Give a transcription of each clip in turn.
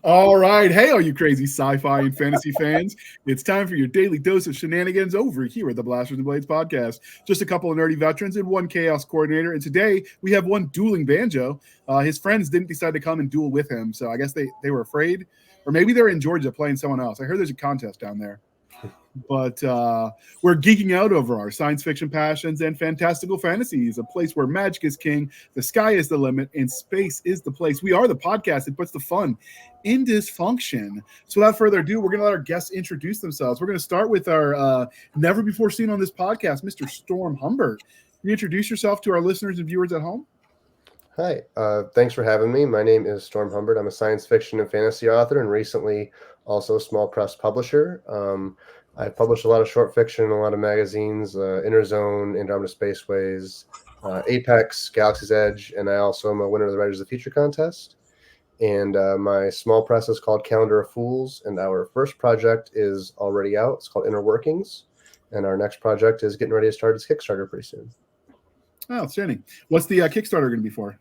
All right. Hey, all you crazy sci-fi and fantasy fans. It's time for your daily dose of shenanigans over here at the Blasters and Blades podcast. Just a couple of nerdy veterans and one chaos coordinator. And today we have one dueling banjo. His friends didn't decide to come and duel with him. So I guess they were afraid. Or maybe they're in Georgia playing someone else. I heard there's a contest down there. But we're geeking out over our science fiction passions and fantastical fantasies, a place where magic is king, the sky is the limit, and space is the place. We are the podcast that puts the fun in dysfunction. So without further ado, we're going to let our guests introduce themselves. We're going to start with our never before seen on this podcast, Mr. Storm Humbert. Can you introduce yourself to our listeners and viewers at home? Hi, thanks for having me. My name is Storm Humbert. I'm a science fiction and fantasy author and recently also a small press publisher. I published a lot of short fiction in a lot of magazines, Interzone, Andromeda Spaceways, Apex, Galaxy's Edge, and I also am a winner of the Writers of the Future contest. And my small press is called Calendar of Fools, and our first project is already out. It's called Inner Workings, and our next project is getting ready to start its Kickstarter pretty soon. Oh, outstanding. What's the Kickstarter going to be for?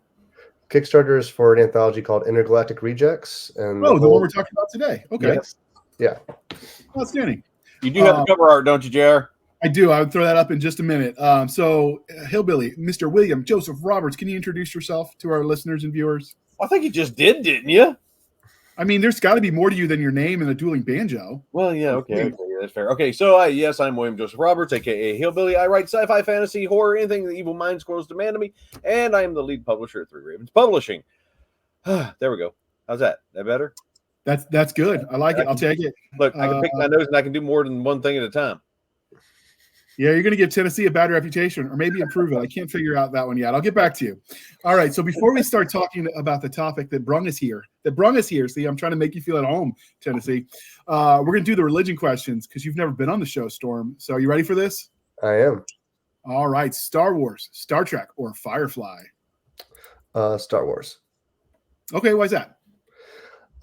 Kickstarter is for an anthology called Intergalactic Rejects. And the one we're talking about today. Okay. Yes. Yeah. Outstanding. You do have the cover art, don't you, JR? I do. I would throw that up in just a minute. So, Hillbilly, Mr. William Joseph Roberts, can you introduce yourself to our listeners and viewers? I think you just did, didn't you? I mean, there's got to be more to you than your name and a dueling banjo. Well, yeah, okay, that's fair. Okay, so yes, I'm William Joseph Roberts, aka Hillbilly. I write sci-fi, fantasy, horror, anything the evil mind squirrels demand of me, and I am the lead publisher at Three Ravens Publishing. There we go. How's that? That better? That's good. I like it. I'll take it. Look, I can pick my nose and I can do more than one thing at a time. Yeah, you're going to give Tennessee a bad reputation or maybe improve it. I can't figure out that one yet. I'll get back to you. All right. So before we start talking about the topic that brung us here, see, I'm trying to make you feel at home, Tennessee. We're going to do the religion questions because you've never been on the show, Storm. So are you ready for this? I am. All right. Star Wars, Star Trek, or Firefly? Star Wars. Okay. Why is that?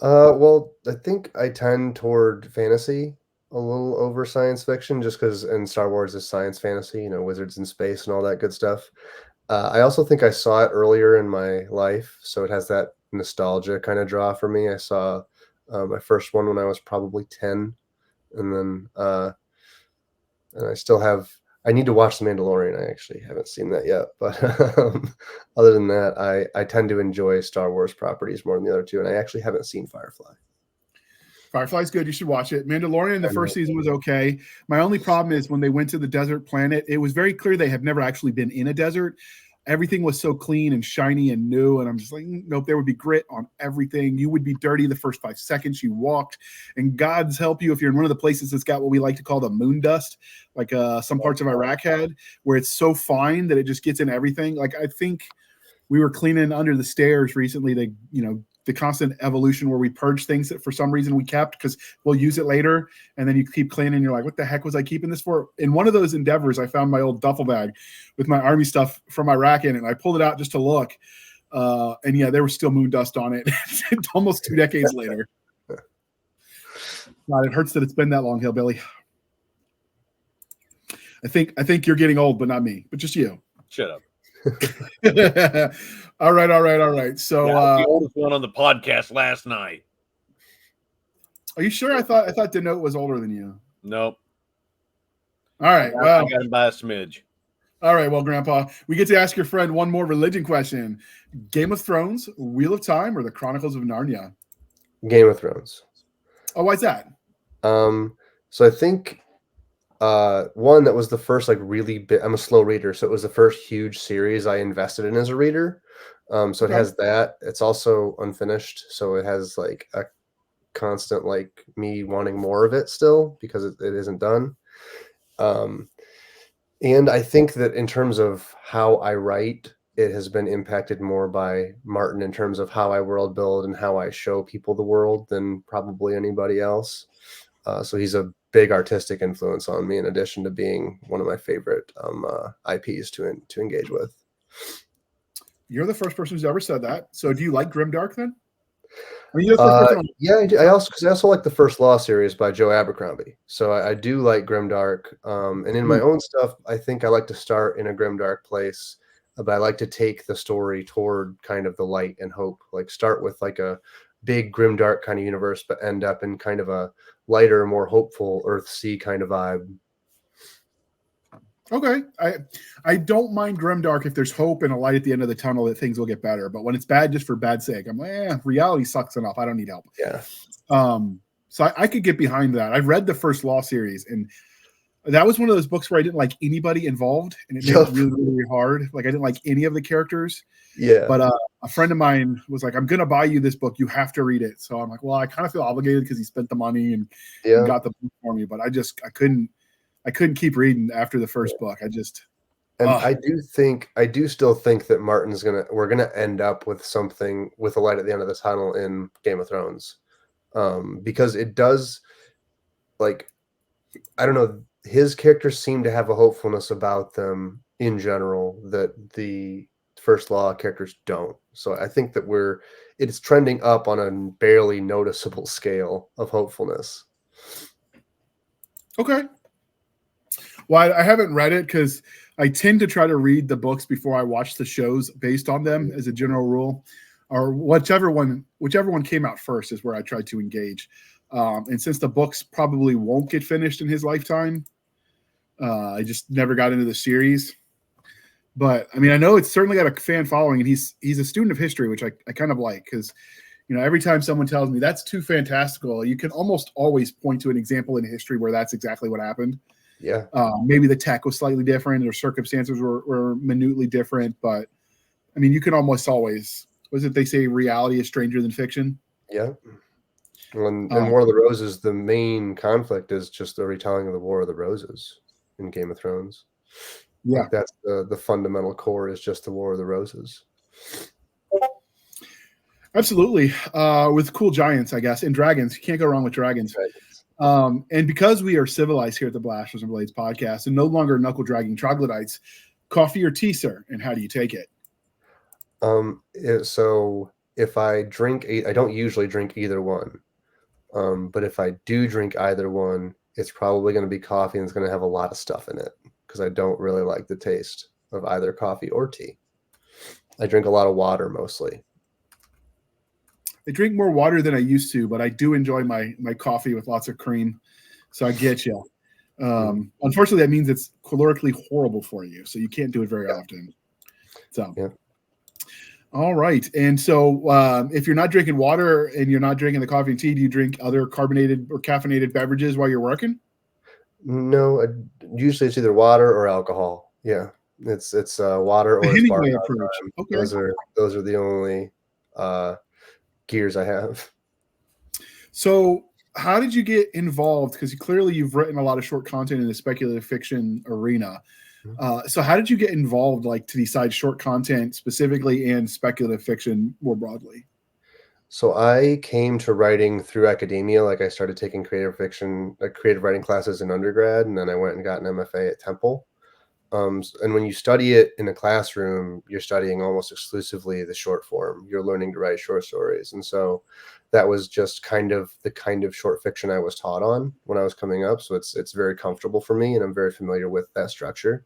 Well, I think I tend toward fantasy a little over science fiction just because in Star Wars is science fantasy, wizards in space and all that good stuff. I also think I saw it earlier in my life, so it has that nostalgia kind of draw for me. I saw my first one when I was probably 10, and then and I need to watch The Mandalorian. I actually haven't seen that yet, but other than that, I tend to enjoy Star Wars properties more than the other two, and I actually haven't seen Firefly. Firefly's good. You should watch it. Mandalorian, the first season was okay. My only problem is when they went to the desert planet, it was very clear they have never actually been in a desert. Everything was so clean and shiny and new. And I'm just like, nope, there would be grit on everything. You would be dirty the first 5 seconds you walked. And God's help you if you're in one of the places that's got what we like to call the moon dust, like some parts of Iraq had, where it's so fine that it just gets in everything. Like I think we were cleaning under the stairs recently. The constant evolution where we purge things that for some reason we kept because we'll use it later. And then you keep cleaning. And you're like, what the heck was I keeping this for? In one of those endeavors, I found my old duffel bag with my army stuff from Iraq in it. And I pulled it out just to look. And yeah, there was still moon dust on it almost 2 decades later. God, it hurts that it's been that long, Hillbilly. I think you're getting old, but not me, but just you. Shut up. All right. So the oldest one on the podcast last night. Are you sure? I thought Denote was older than you. Nope. All right. Well, I got him by a smidge. All right. Well, Grandpa, we get to ask your friend one more religion question: Game of Thrones, Wheel of Time, or the Chronicles of Narnia? Game of Thrones. Oh, why's that? So I think one that was the first really big. I'm a slow reader, so it was the first huge series I invested in as a reader. So it has that. It's also unfinished, so it has a constant me wanting more of it still because it isn't done. And I think that in terms of how I write, it has been impacted more by Martin in terms of how I world build and how I show people the world than probably anybody else. So he's a big artistic influence on me, in addition to being one of my favorite IPs to engage with. You're the first person who's ever said that. So do you like Grimdark then? I mean, you're the first person yeah, I do. I also like the First Law series by Joe Abercrombie. So I do like Grimdark. And in my own stuff, I think I like to start in a Grimdark place, but I like to take the story toward kind of the light and hope. Start with a big grimdark kind of universe, but end up in kind of a lighter, more hopeful Earthsea kind of vibe. Okay, I don't mind grimdark if there's hope and a light at the end of the tunnel that things will get better. But when it's bad just for bad sake, I'm like, reality sucks enough. I don't need help. Yeah. So I could get behind that. I've read the first Law series, and that was one of those books where I didn't like anybody involved, and it made it really, really hard. Like I didn't like any of the characters. Yeah. But a friend of mine was like, "I'm gonna buy you this book. You have to read it." So I'm like, "Well, I kind of feel obligated because he spent the money and got the book for me." But I couldn't keep reading after the first book. I do still think that we're gonna end up with something with a light at the end of the tunnel in Game of Thrones, because it does, like, I don't know, his characters seem to have a hopefulness about them in general that the First Law characters don't. So I think that it's trending up on a barely noticeable scale of hopefulness. Okay. Well, I haven't read it because I tend to try to read the books before I watch the shows based on them as a general rule, or whichever one came out first is where I try to engage. And since the books probably won't get finished in his lifetime, I just never got into the series. But I mean, I know it's certainly got a fan following, and he's a student of history, which I kind of like, because every time someone tells me that's too fantastical, you can almost always point to an example in history where that's exactly what happened. Yeah. Maybe the tech was slightly different, or circumstances were minutely different, but I mean, you can almost always, they say reality is stranger than fiction? Yeah. In War of the Roses, the main conflict is just the retelling of the War of the Roses in Game of Thrones. Yeah. Like that's the fundamental core is just the War of the Roses. Absolutely. With cool giants, I guess, and dragons. You can't go wrong with dragons. And because we are civilized here at the Blasters and Blades podcast and no longer knuckle-dragging troglodytes, coffee or tea, sir, and how do you take it? So if I drink, I don't usually drink either one. But if I do drink either one, it's probably going to be coffee, and it's going to have a lot of stuff in it because I don't really like the taste of either coffee or tea. I drink a lot of water mostly. I drink more water than I used to, but I do enjoy my coffee with lots of cream. So I get you. Unfortunately, that means it's calorically horrible for you, so you can't do it very often. So, all right. And so if you're not drinking water and you're not drinking the coffee and tea, do you drink other carbonated or caffeinated beverages while you're working? No, usually it's either water or alcohol. Yeah, it's water or Hemingway approach. Okay. Those are the only gears I have. So how did you get involved? Because clearly you've written a lot of short content in the speculative fiction arena. So how did you get involved, like to decide short content specifically and speculative fiction more broadly? So I came to writing through academia. Like I started taking creative writing classes in undergrad, and then I went and got an MFA at Temple. And when you study it in a classroom, you're studying almost exclusively the short form. You're learning to write short stories. And so that was just kind of the kind of short fiction I was taught on when I was coming up. So it's very comfortable for me, and I'm very familiar with that structure.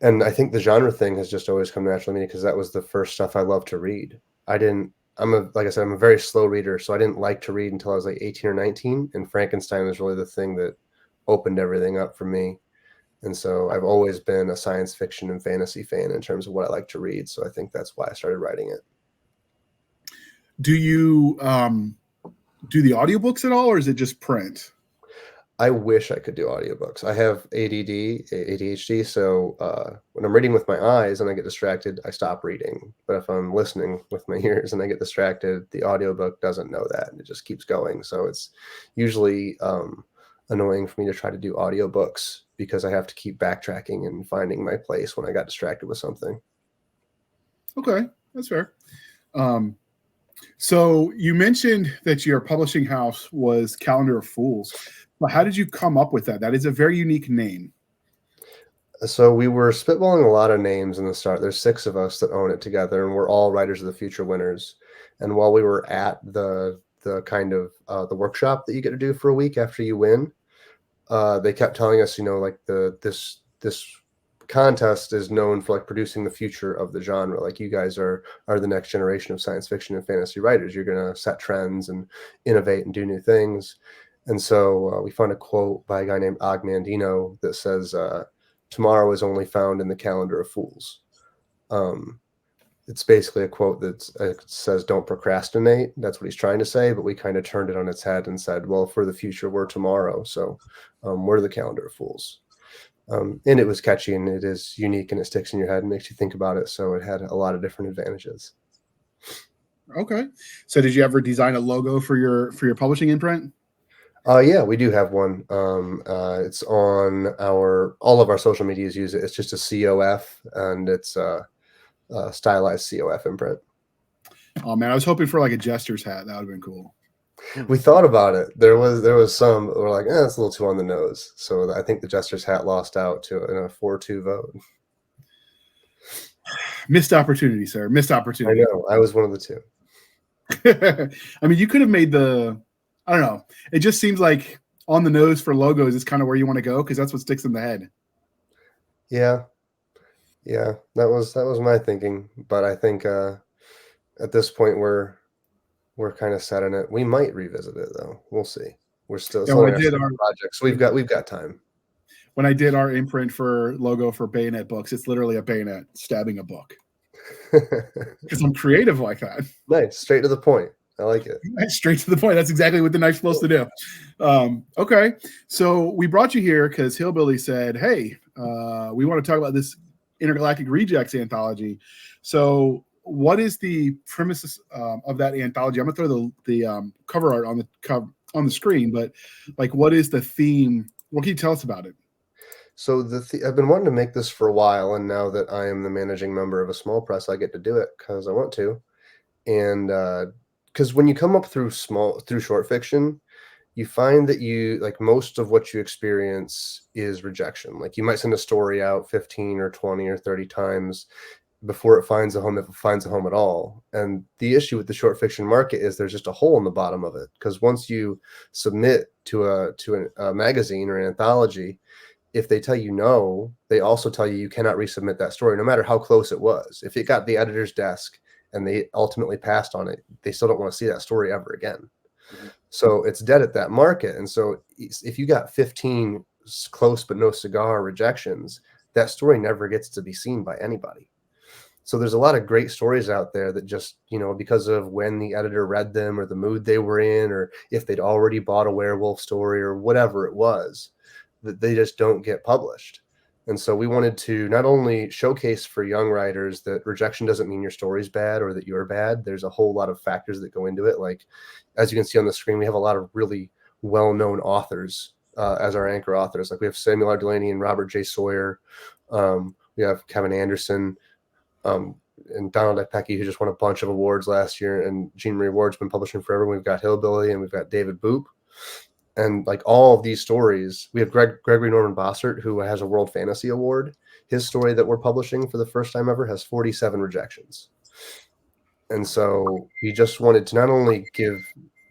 And I think the genre thing has just always come naturally to me because that was the first stuff I loved to read. Like I said, I'm a very slow reader, so I didn't like to read until I was like 18 or 19. And Frankenstein was really the thing that opened everything up for me. And so I've always been a science fiction and fantasy fan in terms of what I like to read. So I think that's why I started writing it. Do you do the audiobooks at all, or is it just print? I wish I could do audiobooks. I have ADHD, so when I'm reading with my eyes and I get distracted, I stop reading. But if I'm listening with my ears and I get distracted, the audiobook doesn't know that, and it just keeps going. So it's usually annoying for me to try to do audiobooks because I have to keep backtracking and finding my place when I got distracted with something. Okay, that's fair. So you mentioned that your publishing house was Calendar of Fools. But how did you come up with that? That is a very unique name. So we were spitballing a lot of names in the start. There's 6 of us that own it together, and we're all Writers of the Future winners. And while we were at the kind of the workshop that you get to do for a week after you win, they kept telling us, like this contest is known for like producing the future of the genre. Like you guys are the next generation of science fiction and fantasy writers. You're going to set trends and innovate and do new things. And so we found a quote by a guy named Og Mandino that says, "Tomorrow is only found in the calendar of fools." It's basically a quote that says, "Don't procrastinate." That's what he's trying to say, but we kind of turned it on its head and said, well, for the future, we're tomorrow. So we're the calendar of fools. And it was catchy, and it is unique, and it sticks in your head and makes you think about it. So it had a lot of different advantages. Okay. So did you ever design a logo for your publishing imprint? Yeah, we do have one. It's on all of our social medias use it. It's just a COF, and it's stylized COF imprint. Oh man, I was hoping for like a jester's hat. That would have been cool. We thought about it. There was some that were like, it's a little too on the nose. So I think the jester's hat lost out to in a 4-2 vote. Missed opportunity, sir. Missed opportunity. I know. I was one of the two. I mean, you could have made I don't know. It just seems like on the nose for logos is kind of where you want to go because that's what sticks in the head. Yeah. Yeah, that was my thinking. But I think at this point we're kind of set in it. We might revisit it though. We'll see. We're still projects. We've got time. When I did our imprint for logo for Bayonet books, it's literally a bayonet stabbing a book. Because I'm creative like that. Nice, straight to the point. I like it. Straight to the point. That's exactly what the knife's supposed to do. Okay, so we brought you here because Hillbilly said, "Hey, we want to talk about this Intergalactic Rejects anthology." So, what is the premises of that anthology? I'm gonna throw the cover art on the screen, but like, what is the theme? What can you tell us about it? So I've been wanting to make this for a while, and now that I am the managing member of a small press, I get to do it because I want to, and because when you come up through short fiction, you find that you like most of what you experience is rejection. Like you might send a story out 15 or 20 or 30 times before it finds a home, if it finds a home at all. And the issue with the short fiction market is there's just a hole in the bottom of it, because once you submit to a magazine or an anthology, if they tell you no, they also tell you cannot resubmit that story, no matter how close it was. If it got the editor's desk and they ultimately passed on it, they still don't want to see that story ever again. Mm-hmm. So it's dead at that market. And so if you got 15 close but no cigar rejections, that story never gets to be seen by anybody. So there's a lot of great stories out there that just, because of when the editor read them or the mood they were in, or if they'd already bought a werewolf story or whatever it was, that they just don't get published. And so we wanted to not only showcase for young writers that rejection doesn't mean your story's bad or that you're bad. There's a whole lot of factors that go into it. Like, as you can see on the screen, we have a lot of really well-known authors as our anchor authors. Like we have Samuel R. Delaney and Robert J. Sawyer. We have Kevin Anderson and Donald Pecky, who just won a bunch of awards last year. And Jean Marie Ward's been publishing forever. We've got Hillbilly, and we've got David Boop. And like all of these stories, we have Gregory Norman Bossert, who has a World Fantasy Award. His story that we're publishing for the first time ever has 47 rejections. And so we just wanted to not only give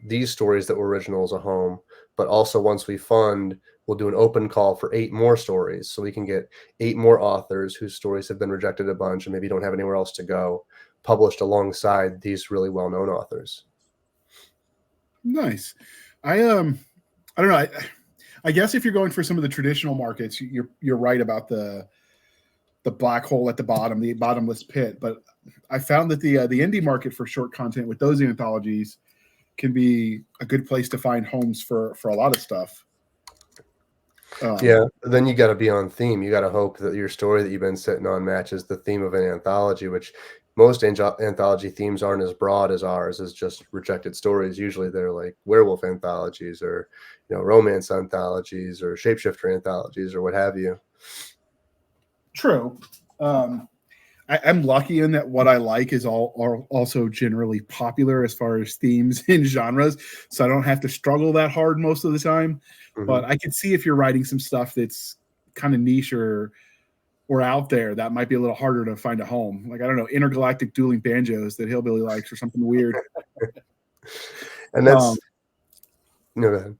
these stories that were originals a home, but also once we fund, we'll do an open call for 8 more stories. So we can get 8 more authors whose stories have been rejected a bunch and maybe don't have anywhere else to go, published alongside these really well-known authors. Nice. I don't know. I guess if you're going for some of the traditional markets, you're right about the black hole at the bottom, the bottomless pit. But I found that the indie market for short content with those anthologies can be a good place to find homes for a lot of stuff. Yeah, then you got to be on theme. You got to hope that your story that you've been sitting on matches the theme of an anthology, which most anthology themes aren't as broad as ours, as just rejected stories. Usually they're like werewolf anthologies or romance anthologies or shapeshifter anthologies or what have you. True. I'm lucky in that what I like is are also generally popular as far as themes and genres, so I don't have to struggle that hard most of the time. Mm-hmm. But I can see if you're writing some stuff that's kind of niche or out there, that might be a little harder to find a home. Like, I don't know, intergalactic dueling banjos that Hillbilly likes or something weird. And that's go ahead.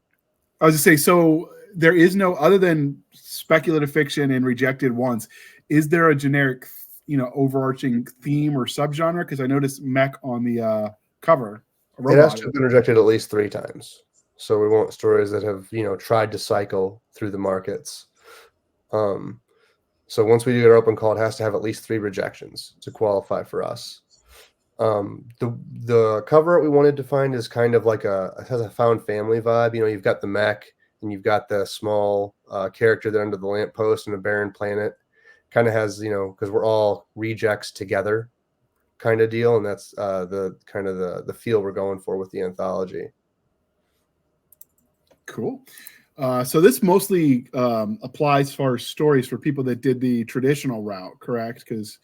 I was just saying, so there is no, other than speculative fiction and rejected ones, is there a generic, overarching theme or subgenre? Because I noticed mech on the cover. It has to have been rejected at least 3 times. So we want stories that have, tried to cycle through the markets. So once we do our open call, it has to have at least 3 rejections to qualify for us. The cover art we wanted to find is kind of like it has a found family vibe. You've got the mech and you've got the small character there under the lamppost in a barren planet. Kind of has, because we're all rejects together kind of deal. And that's the kind of the feel we're going for with the anthology. Cool. So this mostly applies for stories for people that did the traditional route, correct? Because,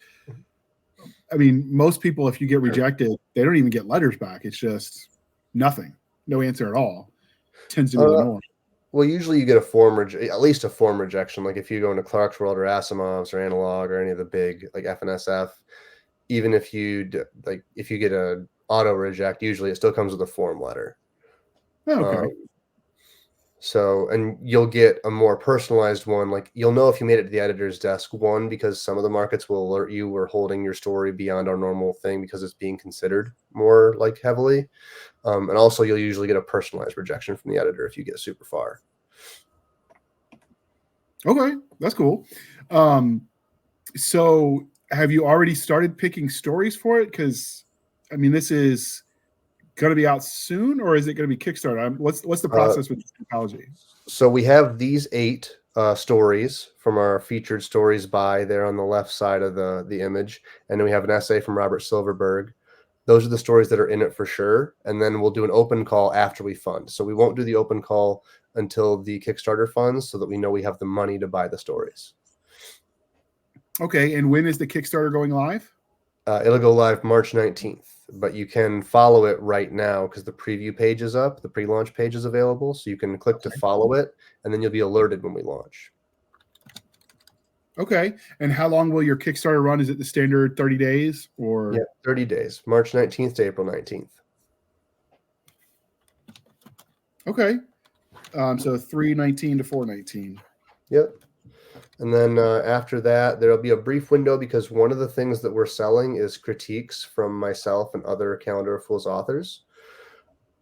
most people, if you get rejected, they don't even get letters back. It's just nothing, no answer at all. Tends to be the norm. Well, usually you get at least a form rejection. Like if you go into Clark's World or Asimov's or Analog or any of the big like FNSF, even if you get a auto reject, usually it still comes with a form letter. Okay. So, and you'll get a more personalized one. Like you'll know if you made it to the editor's desk, one, because some of the markets will alert you we're holding your story beyond our normal thing because it's being considered more like heavily. And also you'll usually get a personalized rejection from the editor if you get super far. Okay, that's cool. So have you already started picking stories for it? Because this is going to be out soon, or is it going to be Kickstarter? What's the process with this anthology? So we have these 8 stories from our featured stories by there on the left side of the image, and then we have an essay from Robert Silverberg. Those are the stories that are in it for sure, and then we'll do an open call after we fund. So we won't do the open call until the Kickstarter funds, so that we know we have the money to buy the stories. Okay, and when is the Kickstarter going live? It'll go live March 19th, but you can follow it right now because the preview page is up. The pre-launch page is available, so you can click to follow it, and then you'll be alerted when we launch. Okay, and how long will your Kickstarter run? Is it the standard 30 days? Or Yeah, 30 days, March 19th to April 19th. Okay, so 3/19 to 4/19. Yep. And then after that, there'll be a brief window because one of the things that we're selling is critiques from myself and other Calendar of Fools authors.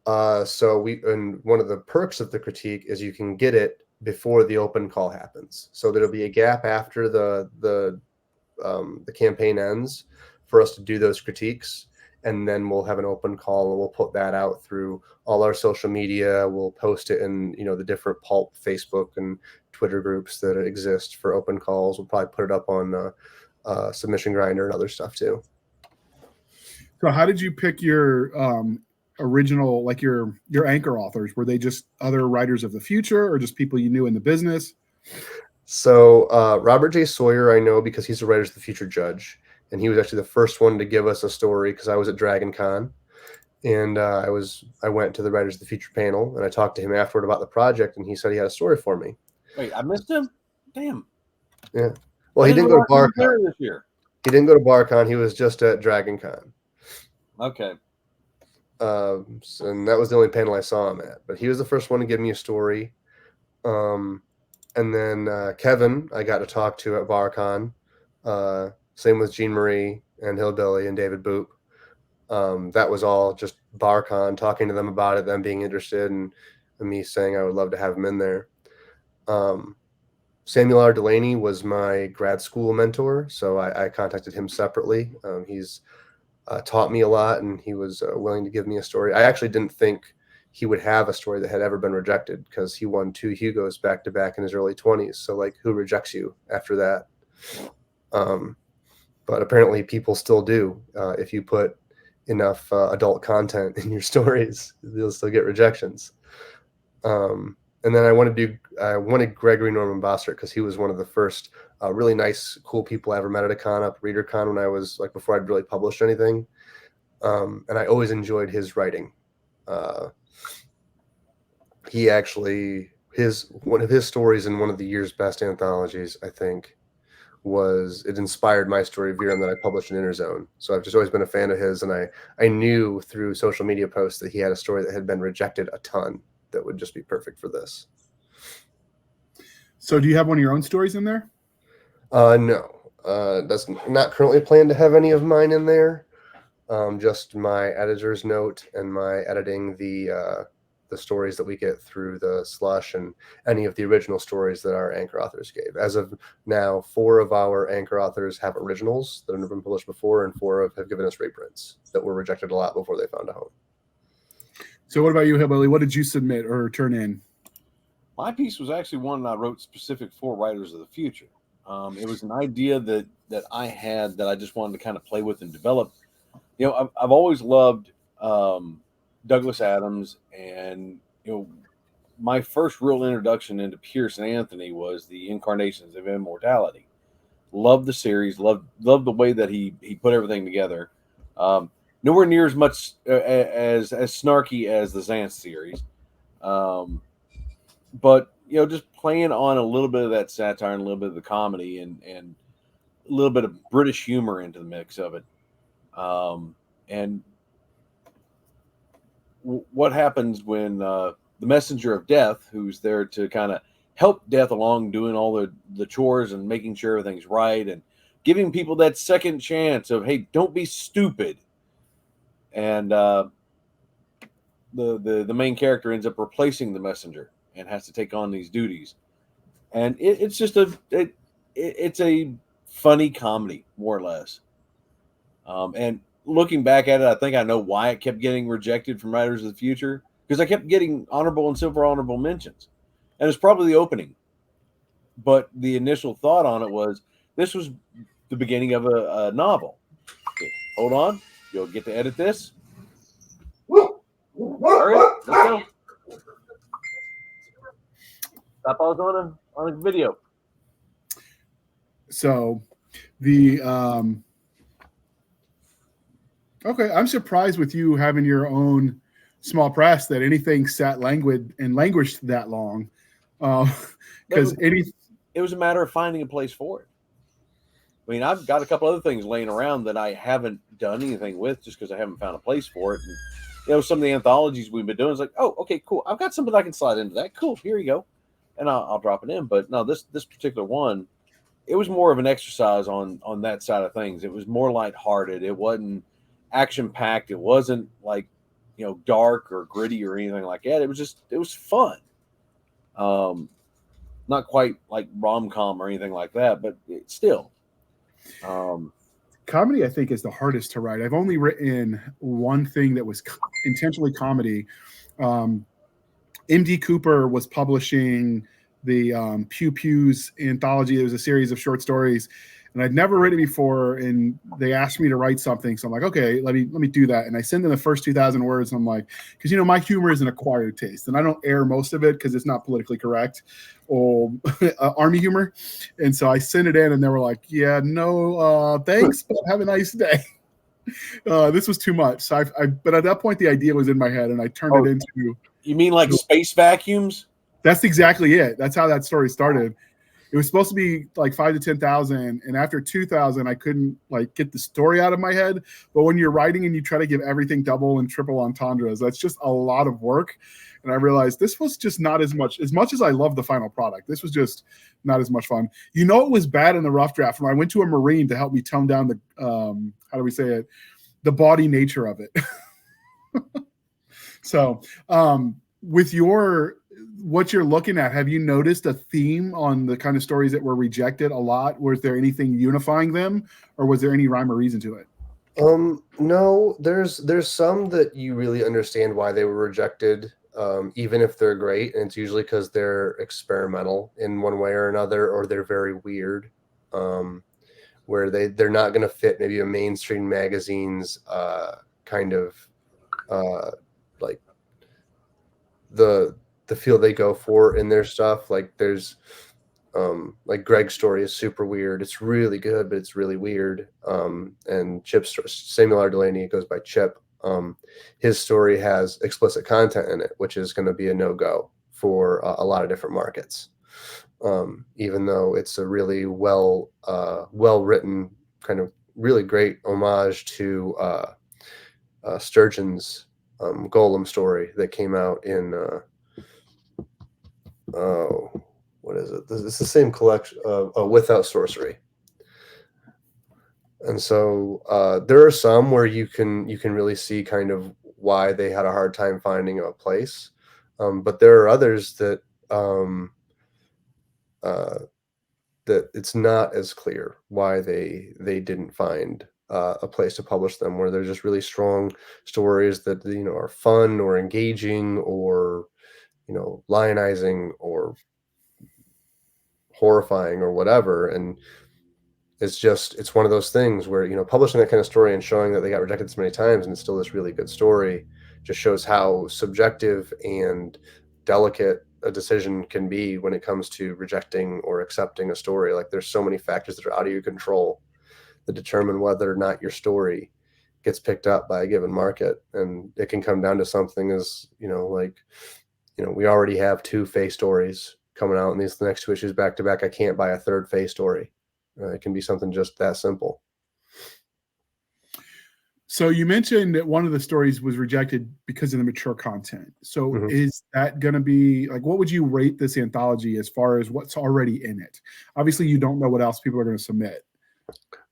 And one of the perks of the critique is you can get it before the open call happens. So there'll be a gap after the campaign ends for us to do those critiques. And then we'll have an open call and we'll put that out through all our social media. We'll post it in, the different pulp Facebook and Twitter groups that exist for open calls. We'll probably put it up on Submission Grinder and other stuff too. So how did you pick your original, like your anchor authors? Were they just other writers of the future or just people you knew in the business? So Robert J. Sawyer, I know because he's the Writers of the Future judge. And he was actually the first one to give us a story because I was at Dragon Con. And I went to the Writers of the Future panel and I talked to him afterward about the project and he said he had a story for me. Wait, I missed him? Damn. Yeah. Well, he didn't go to BarCon this year. He didn't go to BarCon. He was just at Dragon Con. Okay. And that was the only panel I saw him at. But he was the first one to give me a story. And then Kevin, I got to talk to at BarCon. Same with Jean Marie and Hillbilly and David Boop. That was all just BarCon, talking to them about it, them being interested, and me saying I would love to have him in there. Samuel R. Delaney was my grad school mentor, so I contacted him separately. He's taught me a lot, and he was willing to give me a story. I actually didn't think he would have a story that had ever been rejected because he won 2 Hugos back-to-back in his early 20s. So, like, who rejects you after that? But apparently people still do. If you put enough adult content in your stories, you'll still get rejections. And then I wanted Gregory Norman Bossert because he was one of the first really nice, cool people I ever met at a con up ReaderCon when I was like before I'd really published anything. And I always enjoyed his writing. He actually one of his stories in one of the year's best anthologies, I think, was it inspired my story of Viren that I published in Interzone. So I've just always been a fan of his, and I knew through social media posts that he had a story that had been rejected a ton that would just be perfect for this. So do you have one of your own stories in there? No. That's not currently planned to have any of mine in there. Just my editor's note and my editing the stories that we get through the slush and any of the original stories that our anchor authors gave. As of now, 4 of our anchor authors have originals that have never been published before, and 4 have given us reprints that were rejected a lot before they found a home. So what about you, Hillbilly? What did you submit or turn in? My piece was actually one I wrote specific for Writers of the Future. It was an idea that I had that I just wanted to kind of play with and develop. You know, I've always loved Douglas Adams, and you know, my first real introduction into Pierce and Anthony was the Incarnations of Immortality. Loved the series, loved the way that he put everything together. Nowhere near as much as snarky as the Xanth series, but you know, just playing on a little bit of that satire and a little bit of the comedy and a little bit of British humor into the mix of it. And what happens when the messenger of death, who's there to kind of help death along doing all the chores and making sure everything's right and giving people that second chance of, hey, don't be stupid. And the main character ends up replacing the messenger and has to take on these duties. And it's just it's a funny comedy, more or less. And looking back at it, I think I know why it kept getting rejected from Writers of the Future, because I kept getting honorable and silver honorable mentions. And it's probably the opening. But the initial thought on it was, this was the beginning of a novel. Okay, hold on. You'll get to edit this. All right, let's go. Stop on a video. So the okay, I'm surprised with you having your own small press that anything sat languid and languished that long. Because it was a matter of finding a place for it. I mean, I've got a couple other things laying around that I haven't done anything with just because I haven't found a place for it. And, you know, some of the anthologies we've been doing is like, oh, okay, cool. I've got something I can slide into that. Cool, here you go. And I'll drop it in. But no, this particular one, it was more of an exercise on that side of things. It was more lighthearted. It wasn't action-packed. It wasn't like, you know, dark or gritty or anything like that. It was fun. Not quite like rom-com or anything like that, but still. Comedy, I think, is the hardest to write. I've only written one thing that was intentionally comedy. M.D. Cooper was publishing the Pew Pew's anthology. It was a series of short stories, and I'd never written before. And they asked me to write something, so I'm like, okay, let me do that. And I send them the first 2,000 words. And I'm like, because you know my humor is an acquired taste, and I don't air most of it because it's not politically correct or army humor. And so I sent it in, and they were like, yeah, no, thanks, but have a nice day. This was too much. So but at that point, the idea was in my head, and I turned it into. You mean like space vacuums? That's exactly it. That's how that story started. It was supposed to be like 5,000 to 10,000, and after 2,000, I couldn't like get the story out of my head. But when you're writing and you try to give everything double and triple entendres, that's just a lot of work. And I realized this was just not as much as I love the final product. This was just not as much fun. You know, it was bad in the rough draft when I went to a Marine to help me tone down the how do we say it, the bawdy nature of it. So, with what you're looking at, have you noticed a theme on the kind of stories that were rejected a lot? Was there anything unifying them, or was there any rhyme or reason to it? No, there's some that you really understand why they were rejected, even if they're great, and it's usually because they're experimental in one way or another, or they're very weird, where they're not going to fit maybe a mainstream magazine's kind of like the feel they go for in their stuff. Like there's like Greg's story is super weird. It's really good, but it's really weird. And Chip's Samuel R. Delaney, goes by Chip. His story has explicit content in it, which is going to be a no-go for a lot of different markets. Even though it's a really well written, kind of really great homage to Sturgeon's Golem story that came out in what is it? It's the same collection, Without Sorcery. And so there are some where you can really see kind of why they had a hard time finding a place, but there are others that that it's not as clear why they didn't find a place to publish them, where they're just really strong stories that are fun or engaging or lionizing or horrifying or whatever. And it's one of those things where publishing that kind of story and showing that they got rejected so many times and it's still this really good story just shows how subjective and delicate a decision can be when it comes to rejecting or accepting a story. Like, there's so many factors that are out of your control that determine whether or not your story gets picked up by a given market. And it can come down to something as we already have 2 Fae stories coming out in the next 2 issues back to back. I can't buy a third Fae story. It can be something just that simple. So you mentioned that one of the stories was rejected because of the mature content. So is that going to be like, what would you rate this anthology as far as what's already in it? Obviously, you don't know what else people are going to submit.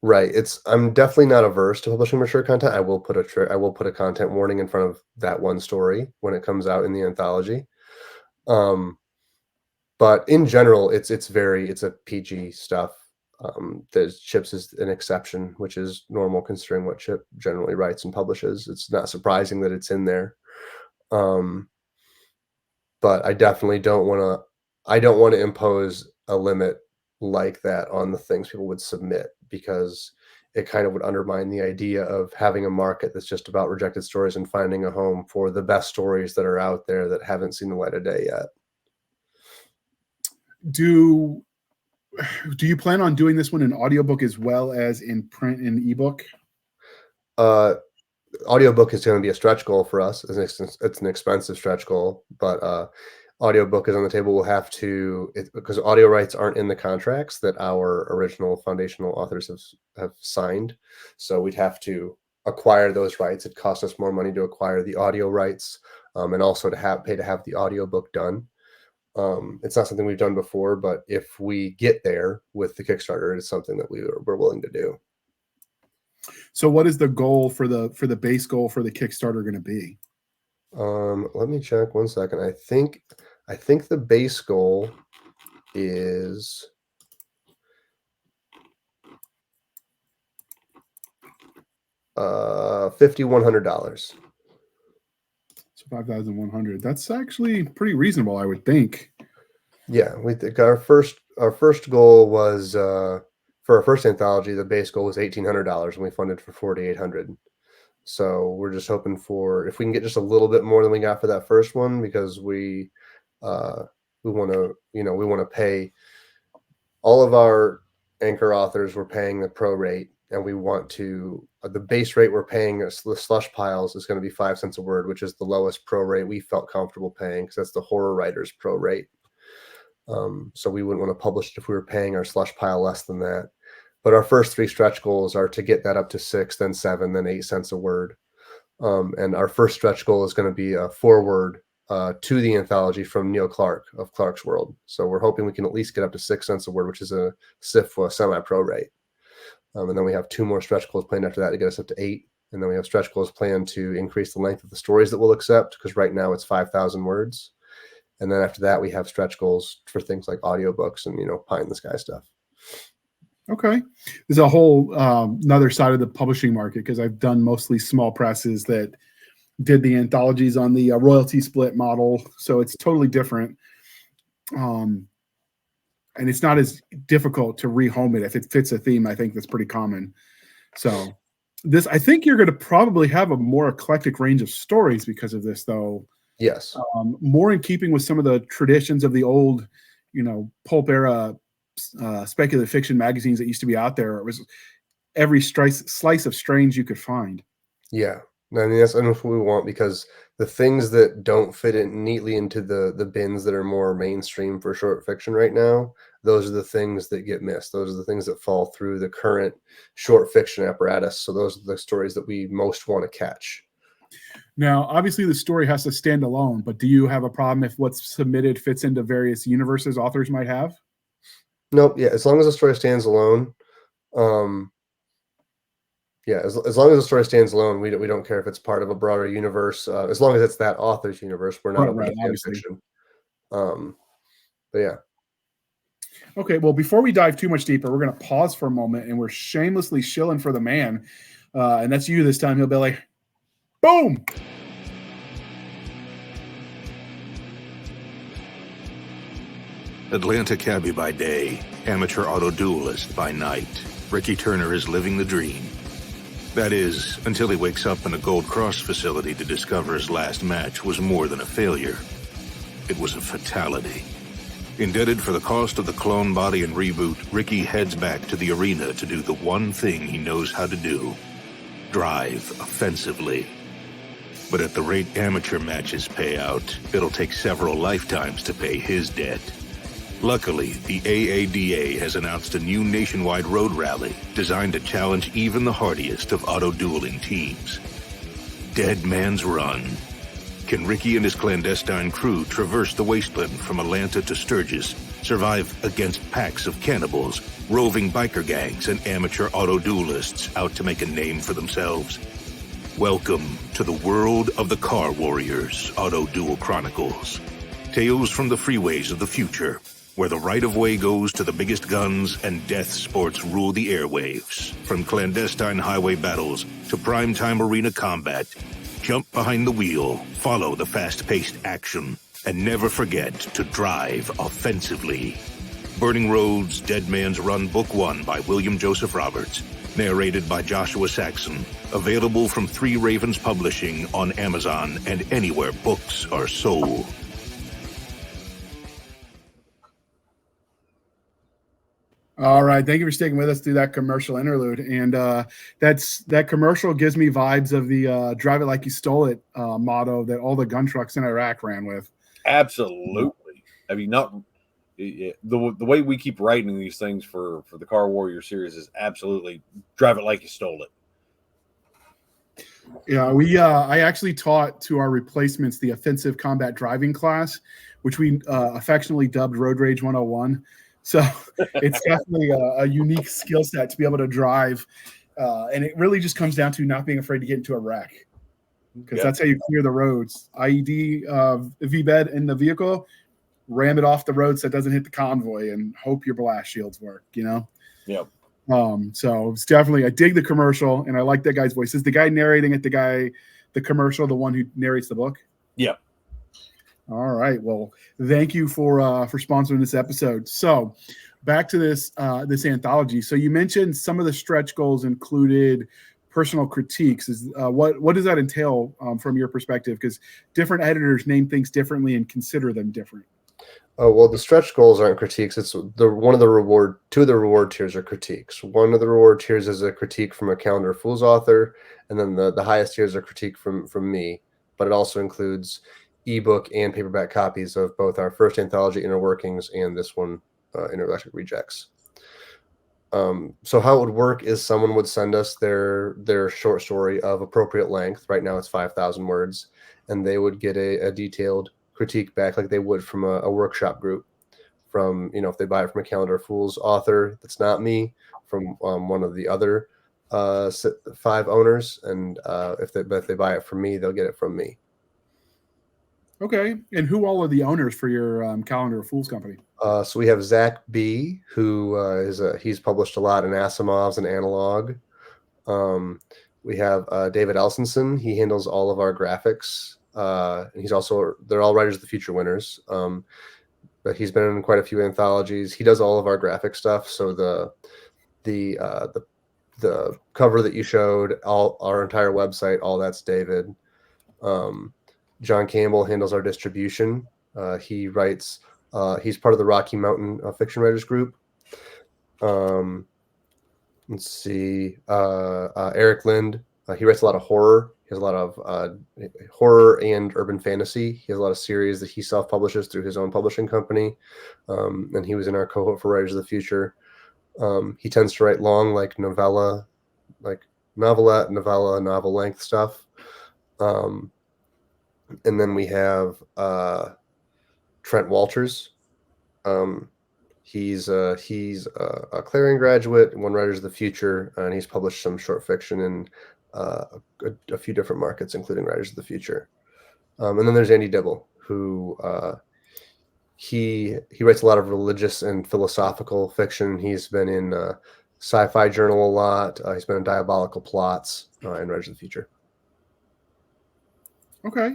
Right. I'm definitely not averse to publishing mature content. I will put a content warning in front of that one story when it comes out in the anthology. But in general, it's a PG stuff. The Chips is an exception, which is normal considering what Chip generally writes and publishes. It's not surprising that it's in there. But I definitely don't want to impose a limit like that on the things people would submit, because it kind of would undermine the idea of having a market that's just about rejected stories and finding a home for the best stories that are out there that haven't seen the light of day yet. Do you plan on doing this one in audiobook as well as in print and ebook? Audiobook is going to be a stretch goal for us. It's an expensive stretch goal, but audiobook is on the table. We'll have to, because audio rights aren't in the contracts that our original foundational authors have signed. So we'd have to acquire those rights. It costs us more money to acquire the audio rights, and also to pay to have the audiobook done. It's not something we've done before, but if we get there with the Kickstarter, it's something that we're willing to do. So what is the goal for the base goal for the Kickstarter going to be? Let me check 1 second. I think the base goal is $5,100. So $5,100. That's actually pretty reasonable, I would think. Yeah, we think our first goal was for our first anthology, the base goal was $1,800, and we funded for $4,800. So we're just hoping for, if we can get just a little bit more than we got for that first one, because we want to pay all of our anchor authors. We're paying the pro rate, and we want to the base rate we're paying the slush piles is going to be 5 cents a word, which is the lowest pro rate we felt comfortable paying, because that's the horror writers pro rate. So we wouldn't want to publish it if we were paying our slush pile less than that. But our first 3 stretch goals are to get that up to 6, then 7, then 8 cents a word. And our first stretch goal is going to be a foreword to the anthology from Neil Clark of Clark's World. So we're hoping we can at least get up to 6 cents a word, which is a semi-pro rate. And then we have 2 more stretch goals planned after that to get us up to 8. And then we have stretch goals planned to increase the length of the stories that we'll accept, because right now it's 5,000 words. And then after that, we have stretch goals for things like audiobooks and, pie in the sky stuff. Okay. There's a whole another side of the publishing market, because I've done mostly small presses that did the anthologies on the royalty split model. So it's totally different. And it's not as difficult to rehome it if it fits a theme. I think that's pretty common. So I think you're going to probably have a more eclectic range of stories because of this, though. Yes. More in keeping with some of the traditions of the old, pulp era speculative fiction magazines that used to be out there. It was every slice of strange you could find. Yeah. I mean, that's what we want, because the things that don't fit in neatly into the bins that are more mainstream for short fiction right now, those are the things that get missed. Those are the things that fall through the current short fiction apparatus. So those are the stories that we most want to catch. Now, obviously, the story has to stand alone, but do you have a problem if what's submitted fits into various universes authors might have? Nope. Yeah, as long as the story stands alone, Yeah, as long as the story stands alone, we don't care if it's part of a broader universe. As long as it's that author's universe, we're not open to fan obviously. fiction. But yeah. Okay, well, before we dive too much deeper, we're going to pause for a moment, and we're shamelessly shilling for the man, and that's you this time, Hillbilly. Boom! Atlanta cabbie by day, amateur auto duelist by night. Ricky Turner is living the dream. That is, until he wakes up in a Gold Cross facility to discover his last match was more than a failure. It was a fatality. Indebted for the cost of the clone body and reboot, Ricky heads back to the arena to do the one thing he knows how to do: drive offensively. But at the rate amateur matches pay out, it'll take several lifetimes to pay his debt. Luckily, the AADA has announced a new nationwide road rally designed to challenge even the hardiest of auto-dueling teams. Dead Man's Run. Can Ricky and his clandestine crew traverse the wasteland from Atlanta to Sturgis, survive against packs of cannibals, roving biker gangs, and amateur auto-duelists out to make a name for themselves? Welcome to the world of the Car Warriors Auto-Duel Chronicles. Tales from the freeways of the future, where the right-of-way goes to the biggest guns and death sports rule the airwaves. From clandestine highway battles to primetime arena combat, jump behind the wheel, follow the fast-paced action, and never forget to drive offensively. Burning Roads, Dead Man's Run Book 1 by William Joseph Roberts, narrated by Joshua Saxon, available from Three Ravens Publishing on Amazon and anywhere books are sold. All right, thank you for sticking with us through that commercial interlude, and that commercial gives me vibes of the "Drive It Like You Stole It" motto that all the gun trucks in Iraq ran with. Absolutely. I mean, not the way we keep writing these things for the Car Warrior series is absolutely drive it like you stole it. Yeah, I actually taught to our replacements the offensive combat driving class, which we affectionately dubbed Road Rage 101. So it's definitely a unique skill set to be able to drive. And it really just comes down to not being afraid to get into a wreck, because that's how you clear the roads. IED VBED in the vehicle, ram it off the road so it doesn't hit the convoy, and hope your blast shields work, Yep. So it's definitely, I dig the commercial, and I like that guy's voice. Is the guy narrating it the commercial, the one who narrates the book? Yep. All right. Well, thank you for sponsoring this episode. So back to this anthology. So you mentioned some of the stretch goals included personal critiques. What does that entail from your perspective? Because different editors name things differently and consider them different. Oh, well, the stretch goals aren't critiques. It's two of the reward tiers are critiques. One of the reward tiers is a critique from a Calendar of Fools author, and then the highest tiers are critique from me. But it also includes ebook and paperback copies of both our first anthology, Inner Workings, and this one, Intergalactic Rejects. So how it would work is someone would send us their short story of appropriate length. Right now it's 5,000 words, and they would get a detailed critique back like they would from a workshop group. From, if they buy it from a Calendar of Fools author that's not me, from one of the other 5 owners, and if they buy it from me, they'll get it from me. Okay. And who all are the owners for your Calendar of Fools company? So we have Zach B., who he's published a lot in Asimov's and Analog. We have David Elsenson. He handles all of our graphics. And they're all Writers of the Future winners. But he's been in quite a few anthologies. He does all of our graphic stuff. So the cover that you showed, our entire website, all that's David. John Campbell handles our distribution. He writes. He's part of the Rocky Mountain Fiction Writers Group. Let's see. Eric Lind. He writes a lot of horror. He has a lot of horror and urban fantasy. He has a lot of series that he self-publishes through his own publishing company. And he was in our cohort for Writers of the Future. He tends to write long, like novelette, novella, novel-length stuff. And then we have Trent Walters. He's a Clarion graduate, one Writers of the Future, and he's published some short fiction in a few different markets, including Writers of the Future. And then there's Andy Dibble, who he writes a lot of religious and philosophical fiction. He's been in Sci-Fi Journal a lot. He's been in Diabolical Plots and Writers of the Future. Okay.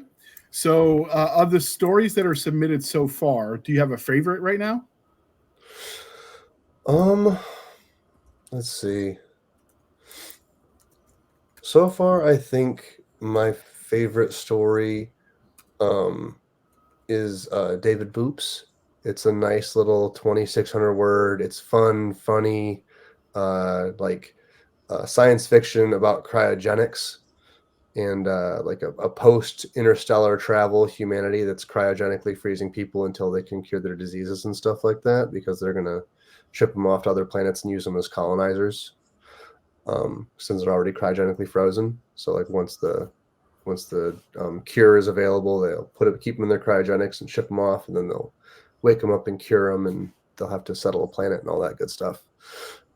So of the stories that are submitted so far, do you have a favorite right now? Let's see. So far, I think my favorite story is David Boop's. It's a nice little 2,600 word. It's fun, funny, science fiction about cryogenics and like a post-interstellar travel humanity that's cryogenically freezing people until they can cure their diseases and stuff like that, because they're going to ship them off to other planets and use them as colonizers, since they're already cryogenically frozen. So like once the cure is available, they'll keep them in their cryogenics and ship them off, and then they'll wake them up and cure them, and they'll have to settle a planet and all that good stuff.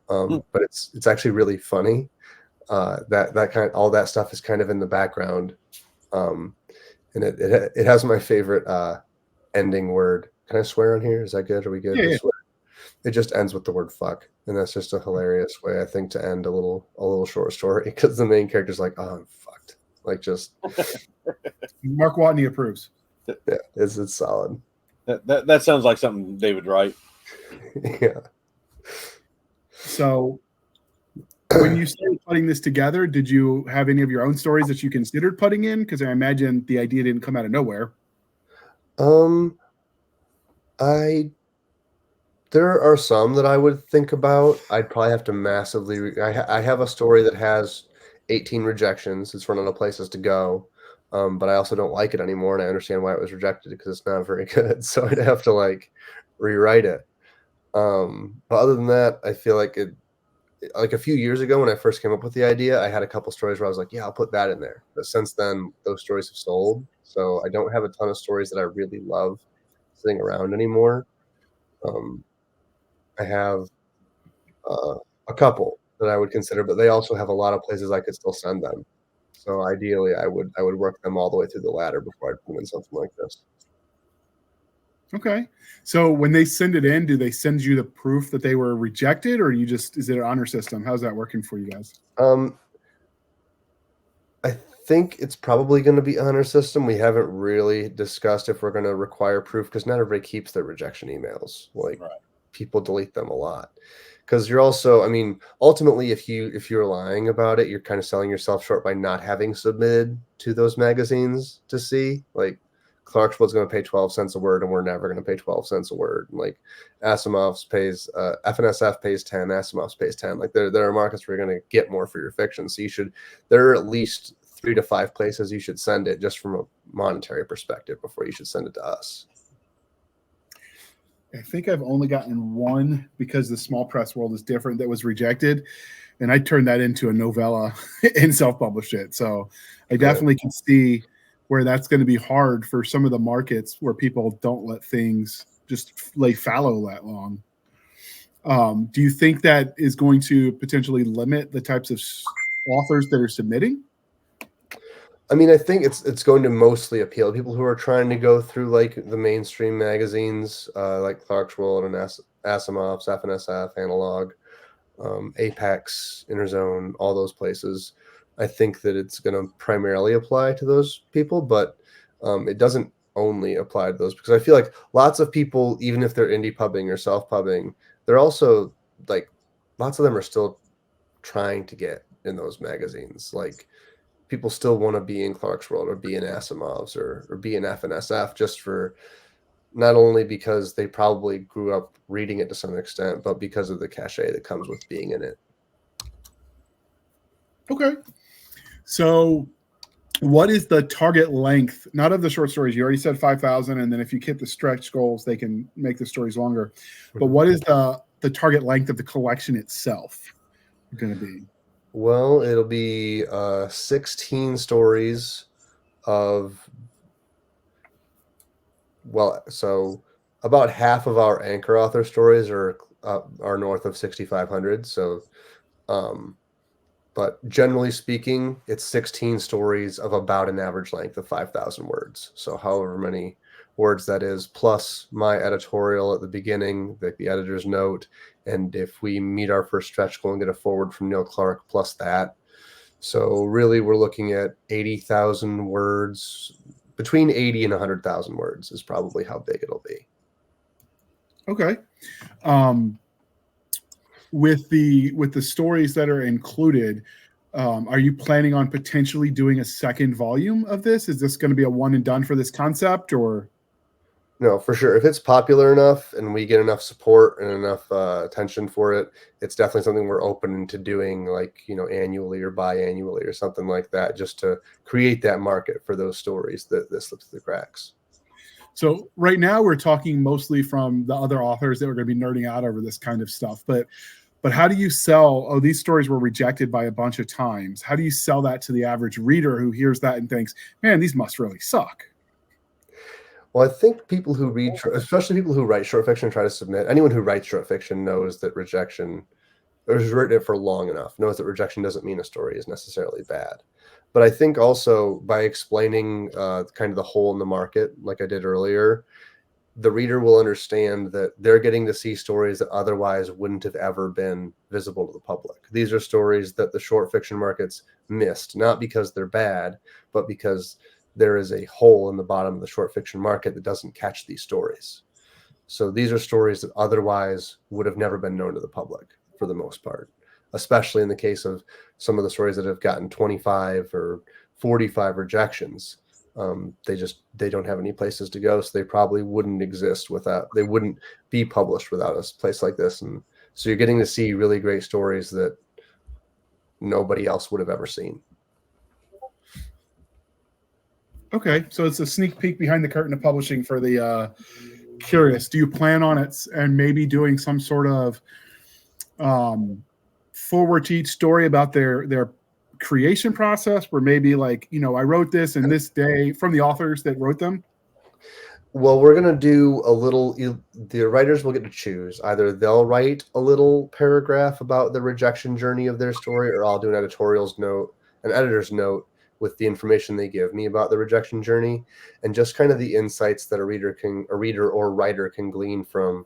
But it's actually really funny. All that stuff is kind of in the background, and it has my favorite ending word. Can I swear on here? Is that good? Are we good? Yeah. It just ends with the word "fuck," and that's just a hilarious way, I think, to end a little short story, because the main character's like, "Oh, I'm fucked." Like, just Mark Watney approves. yeah, it's solid. That sounds like something David write. Yeah. So when you started putting this together, did you have any of your own stories that you considered putting in? Because I imagine the idea didn't come out of nowhere. There are some that I would think about. I'd probably have to massively. I have a story that has 18 rejections. It's run out of places to go, but I also don't like it anymore, and I understand why it was rejected, because it's not very good. So I'd have to like rewrite it. But other than that, I feel like like a few years ago when I first came up with the idea, I had a couple stories where I was like, yeah, I'll put that in there. But since then, those stories have sold, so I don't have a ton of stories that I really love sitting around anymore. I have a couple that I would consider, but they also have a lot of places I could still send them. So ideally, I would work them all the way through the ladder before I'd put them in something like this. Okay. So when they send it in, do they send you the proof that they were rejected, or is it an honor system? How's that working for you guys? I think it's probably going to be honor system. We haven't really discussed if we're going to require proof, because not everybody keeps their rejection emails. Like, right. People delete them a lot. Because you're also, I mean, ultimately, if you're lying about it, you're kind of selling yourself short by not having submitted to those magazines to see. Like, Clarksville's going to pay 12 cents a word, and we're never going to pay 12 cents a word. Like, Asimov's pays, FNSF pays 10, Asimov's pays 10. Like, there are markets where you're going to get more for your fiction. So there are at least 3 to 5 places you should send it, just from a monetary perspective, before you should send it to us. I think I've only gotten one, because the small press world is different, that was rejected, and I turned that into a novella and self-published it. So I definitely can see where that's going to be hard for some of the markets where people don't let things just lay fallow that long. Do you think that is going to potentially limit the types of authors that are submitting? I mean, I think it's going to mostly appeal to people who are trying to go through like the mainstream magazines, like Clarksville and Asimov's, FNSF, Analog, Apex, Interzone, all those places. I think that it's going to primarily apply to those people, but it doesn't only apply to those, because I feel like lots of people, even if they're indie pubbing or self-pubbing, they're also like, lots of them are still trying to get in those magazines. Like, people still want to be in Clarksville or be in Asimov's or be in FNSF, just for not only because they probably grew up reading it to some extent, but because of the cachet that comes with being in it. Okay. So what is the target length, not of the short stories? You already said 5,000, and then if you hit the stretch goals, they can make the stories longer. But what is the target length of the collection itself going to be? Well, it'll be 16 stories of, so About half of our anchor author stories are north of 6,500. So, but generally speaking, it's 16 stories of about an average length of 5,000 words. So however many words that is, plus my editorial at the beginning, the editor's note, and if we meet our first stretch goal and get a forward from Neil Clark, plus that. So really, we're looking at 80,000 words, between 80 and 100,000 words is probably how big it'll be. Okay. With the stories that are included, are you planning on potentially doing a second volume of this? Is this going to be a one and done for this concept, or? No, for sure. If it's popular enough and we get enough support and enough attention for it, it's definitely something we're open to doing, like, annually or biannually or something like that, just to create that market for those stories that slip through the cracks. So right now we're talking mostly from the other authors that are going to be nerding out over this kind of stuff, but how do you sell, oh, these stories were rejected by a bunch of times? How do you sell that to the average reader who hears that and thinks, man, these must really suck? Well, I think people who read, especially people who write short fiction and try to submit, anyone who writes short fiction knows that rejection, or has written it for long enough, knows that rejection doesn't mean a story is necessarily bad. But I think also by explaining kind of the hole in the market, like I did earlier, the reader will understand that they're getting to see stories that otherwise wouldn't have ever been visible to the public. These are stories that the short fiction markets missed, not because they're bad, but because there is a hole in the bottom of the short fiction market that doesn't catch these stories. So these are stories that otherwise would have never been known to the public for the most part, especially in the case of some of the stories that have gotten 25 or 45 rejections. They don't have any places to go, so they probably wouldn't exist without, they wouldn't be published without a place like this. And so you're getting to see really great stories that nobody else would have ever seen. Okay, so it's a sneak peek behind the curtain of publishing for the curious. Do you plan on it and maybe doing some sort of forward to each story about their creation process, where maybe like, I wrote this in this day from the authors that wrote them? Well, we're going to do a little, the writers will get to choose. Either they'll write a little paragraph about the rejection journey of their story, or I'll do an editor's note with the information they give me about the rejection journey, and just kind of the insights that a reader or writer can glean from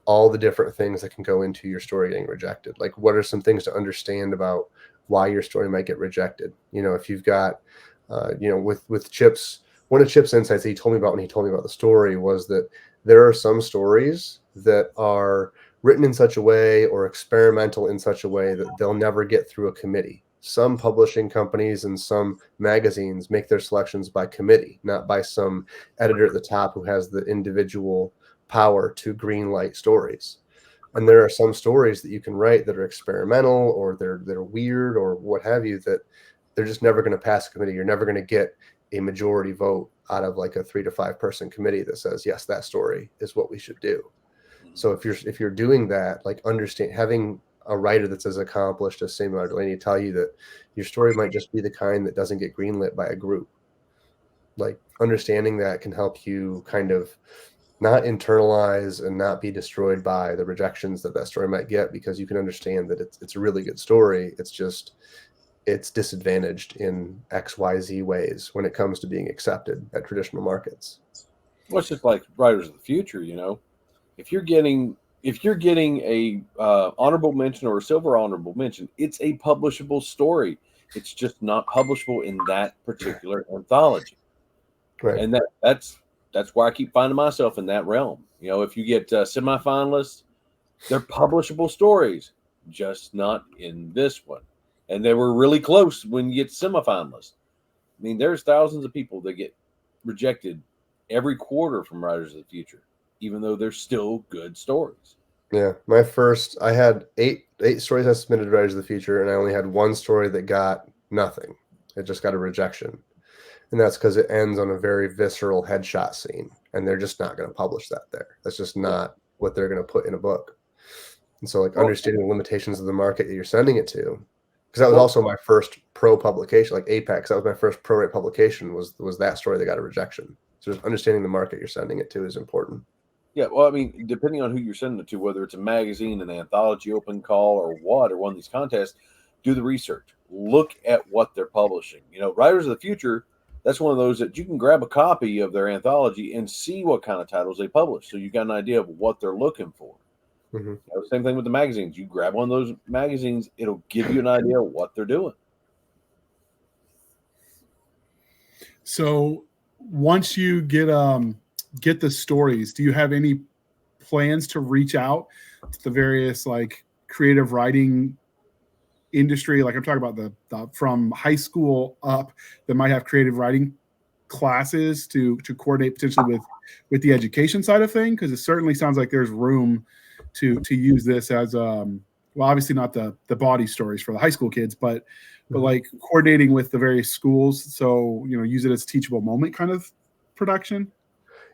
all the different things that can go into your story getting rejected. Like, what are some things to understand about why your story might get rejected? If you've got, with Chip's, one of Chip's insights that he told me about when he told me about the story was that there are some stories that are written in such a way or experimental in such a way that they'll never get through a committee. Some publishing companies and some magazines make their selections by committee, not by some editor at the top who has the individual power to green light stories. And there are some stories that you can write that are experimental, or they're weird, or what have you, that they're just never going to pass a committee. You're never going to get a majority vote out of like a 3 to 5 person committee that says, yes, that story is what we should do. So if you're doing that, like, understand, having a writer that's as accomplished as Samuel Delaney tell you that your story might just be the kind that doesn't get greenlit by a group. Like, understanding that can help you kind of not internalize and not be destroyed by the rejections that story might get, because you can understand that it's a really good story. It's just, it's disadvantaged in XYZ ways when it comes to being accepted at traditional markets. Well, it's just like writers of the future, if you're getting a honorable mention or a silver honorable mention, it's a publishable story. It's just not publishable in that particular anthology. Right. And that's why I keep finding myself in that realm. If you get semifinalists, they're publishable stories, just not in this one. And they were really close when you get semifinalists. I mean, there's thousands of people that get rejected every quarter from Writers of the Future, even though they're still good stories. Yeah, I had eight stories I submitted to Writers of the Future, and I only had one story that got nothing. It just got a rejection. And that's because it ends on a very visceral headshot scene, and they're just not going to publish that there. That's just not what they're going to put in a book. And so, like, understanding the limitations of the market that you're sending it to, because that was also my first pro publication, like Apex. That was my first pro rate publication. Was that story that got a rejection. So just understanding the market you're sending it to is important. Yeah, well, I mean, depending on who you're sending it to, whether it's a magazine, an anthology, open call, or what, or one of these contests, do the research. Look at what they're publishing. Writers of the Future, that's one of those that you can grab a copy of their anthology and see what kind of titles they publish. So you got an idea of what they're looking for. Mm-hmm. Same thing with the magazines. You grab one of those magazines, it'll give you an idea of what they're doing. So once you get the stories, do you have any plans to reach out to the various like creative writing industry? Like I'm talking about the from high school up that might have creative writing classes to coordinate potentially with the education side of thing, because it certainly sounds like there's room to use this as well, obviously not the body stories for the high school kids, but like coordinating with the various schools, so use it as a teachable moment kind of production.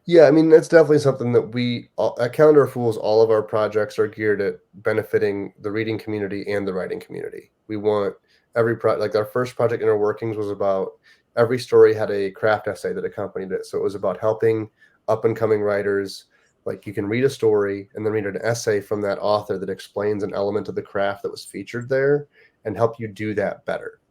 Yeah, I mean, that's definitely something that we at Calendar of Fools, all of our projects are geared at benefiting the reading community and the writing community. We want every like our first project Inner Workings was about every story had a craft essay that accompanied it. So it was about helping up and coming writers. Like you can read a story and then read an essay from that author that explains an element of the craft that was featured there and help you do that better.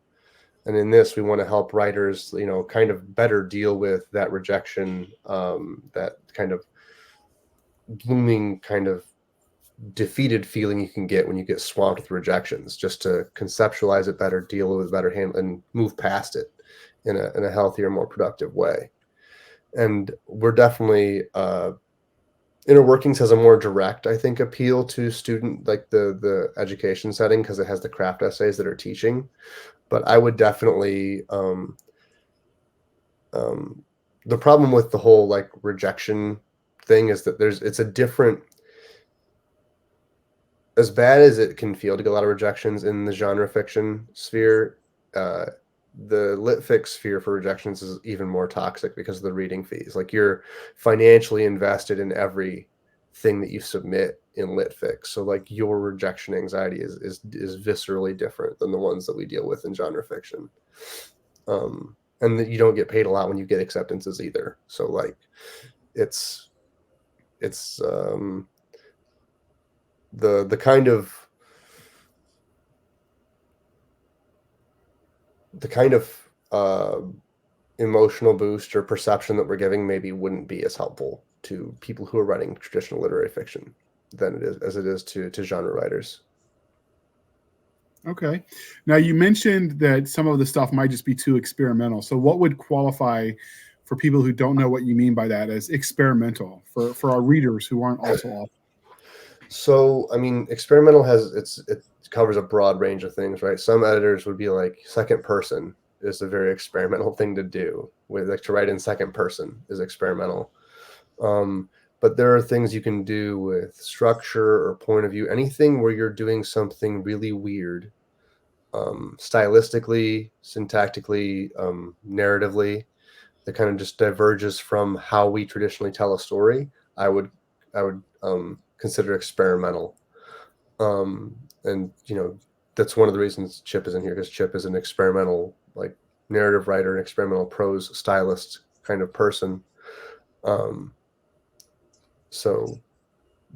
And in this, we want to help writers, kind of better deal with that rejection, that kind of blooming, kind of defeated feeling you can get when you get swamped with rejections, just to conceptualize it better, deal with it better, handle, and move past it in a healthier, more productive way. And we're definitely, Inner Workings has a more direct, I think, appeal to student, like the education setting, because it has the craft essays that are teaching. But I would definitely, the problem with the whole like rejection thing is that it's a different, as bad as it can feel to get a lot of rejections in the genre fiction sphere, the lit fic sphere for rejections is even more toxic because of the reading fees. Like you're financially invested in every thing that you submit in lit fic, so like your rejection anxiety is viscerally different than the ones that we deal with in genre fiction, and that you don't get paid a lot when you get acceptances either. So like it's the kind of emotional boost or perception that we're giving maybe wouldn't be as helpful to people who are writing traditional literary fiction than it is to genre writers. Okay. Now you mentioned that some of the stuff might just be too experimental. So what would qualify for people who don't know what you mean by that as experimental for our readers who aren't also off? So, I mean, experimental it covers a broad range of things, right? Some editors would be like second person is a very experimental thing to do, with like to write in second person is experimental. But there are things you can do with structure or point of view, anything where you're doing something really weird, stylistically, syntactically, narratively, that kind of just diverges from how we traditionally tell a story. I would consider experimental. And that's one of the reasons Chip is in here, because Chip is an experimental like narrative writer, an experimental prose stylist kind of person. So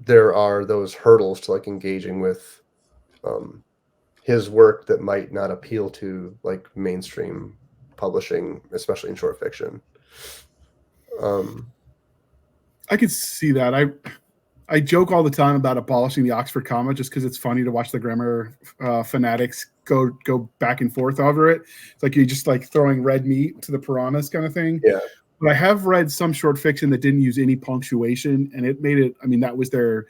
there are those hurdles to like engaging with his work that might not appeal to like mainstream publishing, especially in short fiction. I could see that. I joke all the time about abolishing the Oxford comma just because it's funny to watch the grammar fanatics go back and forth over it. It's like you're just like throwing red meat to the piranhas kind of thing. Yeah. But I have read some short fiction that didn't use any punctuation, and it made it, I mean, that was their,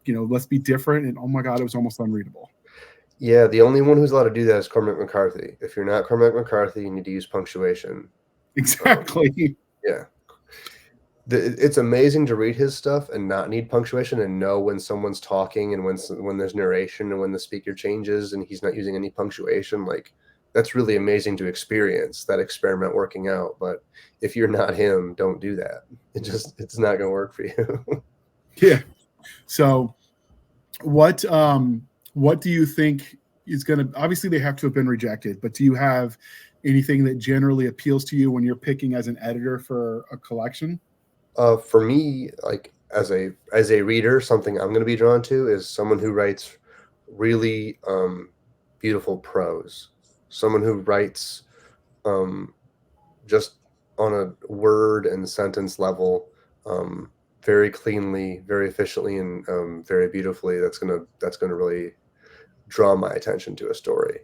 let's be different. And oh my God, it was almost unreadable. Yeah, the only one who's allowed to do that is Cormac McCarthy. If you're not Cormac McCarthy, you need to use punctuation. Exactly. Yeah. It's amazing to read his stuff and not need punctuation and know when someone's talking and when there's narration and when the speaker changes and he's not using any punctuation. Like, that's really amazing to experience that experiment working out. But if you're not him, don't do that. It's not going to work for you. Yeah. So what do you think is going to, obviously they have to have been rejected, but do you have anything that generally appeals to you when you're picking as an editor for a collection? For me, like as a reader, something I'm going to be drawn to is someone who writes really beautiful prose, someone who writes just on a word and sentence level very cleanly, very efficiently, and very beautifully. That's gonna really draw my attention to a story.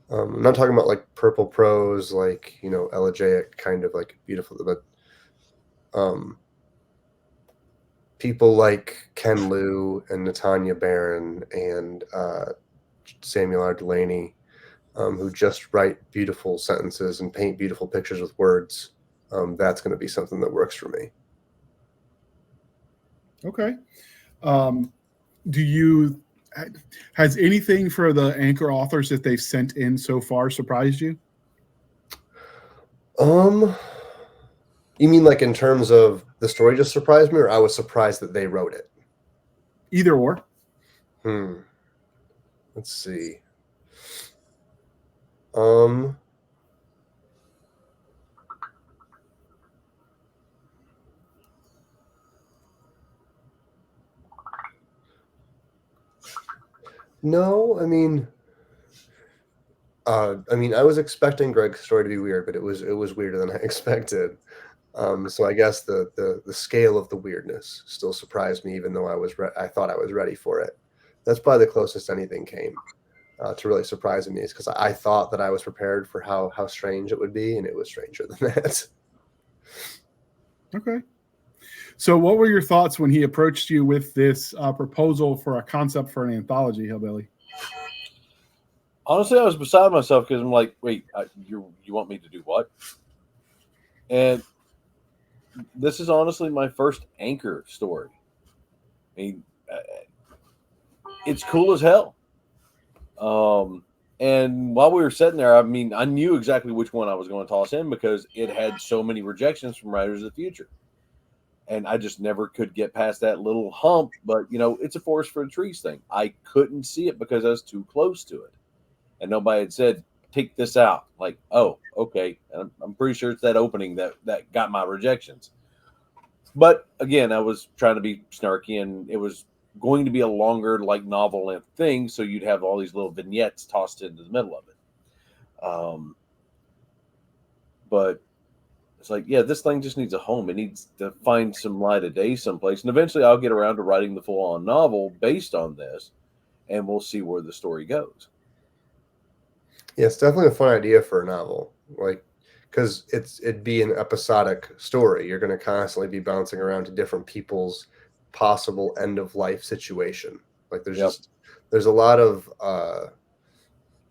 I'm not talking about like purple prose, like, you know, elegiac kind of like beautiful, but people like Ken Liu and Natanya Barron and Samuel R. Delaney, who just write beautiful sentences and paint beautiful pictures with words. That's going to be something that works for me. Okay. Has anything for the anchor authors that they've sent in so far surprised you? You mean like in terms of the story just surprised me, or I was surprised that they wrote it? Either or. Let's see. No, I mean, I was expecting Greg's story to be weird, but it was weirder than I expected. So I guess the scale of the weirdness still surprised me, even though I thought I was ready for it. That's probably the closest anything came to really surprising me, is because I thought that I was prepared for how strange it would be, and it was stranger than that. Okay. So what were your thoughts when he approached you with this proposal for a concept for an anthology, Hillbilly? Honestly, I was beside myself because I'm like, wait, you want me to do what? And this is honestly my first anchor story. I mean, it's cool as hell. And while we were sitting there, I mean, I knew exactly which one I was going to toss in because it had so many rejections from writers of the future. And I just never could get past that little hump. But, you know, it's a forest for the trees thing. I couldn't see it because I was too close to it. And nobody had said, take this out. Like, oh, okay. And I'm pretty sure it's that opening that got my rejections. But again, I was trying to be snarky, and it was going to be a longer, like, novel length thing. So you'd have all these little vignettes tossed into the middle of it. But it's like, yeah, this thing just needs a home. It needs to find some light of day someplace. And eventually I'll get around to writing the full-on novel based on this, and we'll see where the story goes. Yeah, it's definitely a fun idea for a novel, like, because it'd be an episodic story. You're going to constantly be bouncing around to different people's possible end of life situation. Like there's a lot of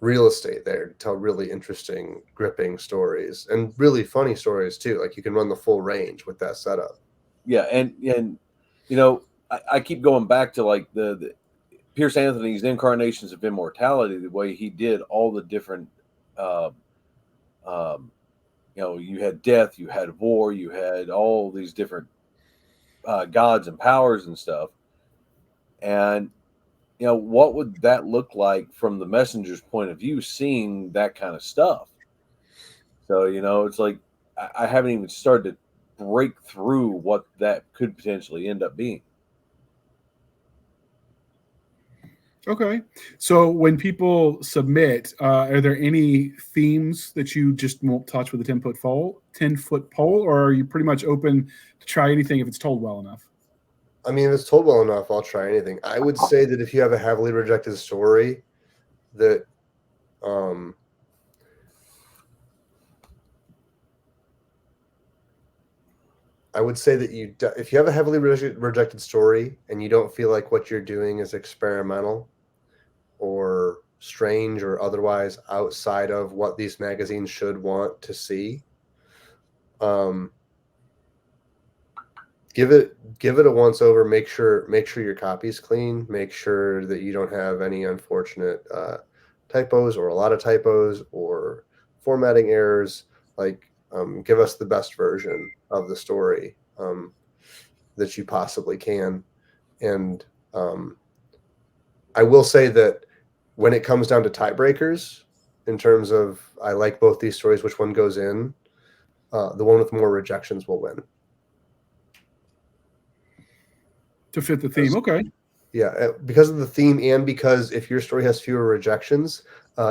real estate there to tell really interesting, gripping stories, and really funny stories too. Like you can run the full range with that setup. Yeah, and you know, I keep going back to like the Pierce Anthony's Incarnations of Immortality, the way he did all the different, you know, you had death, you had war, you had all these different gods and powers and stuff. And, you know, what would that look like from the messenger's point of view, seeing that kind of stuff? So, you know, it's like I haven't even started to break through what that could potentially end up being. Okay. So when people submit, are there any themes that you just won't touch with a 10-foot pole, or are you pretty much open to try anything if it's told well enough? I mean, if it's told well enough, I'll try anything. I would say that if you have a heavily rejected story, that I would say that if you have a heavily rejected story and you don't feel like what you're doing is experimental or strange or otherwise outside of what these magazines should want to see, give it a once over. Make sure your copy's clean. Make sure that you don't have any unfortunate typos or a lot of typos or formatting errors. Like, give us the best version of the story that you possibly can. And I will say that when it comes down to tiebreakers, in terms of I like both these stories, which one goes in, the one with more rejections will win. to fit the theme. Okay. Yeah, because of the theme, and because if your story has fewer rejections,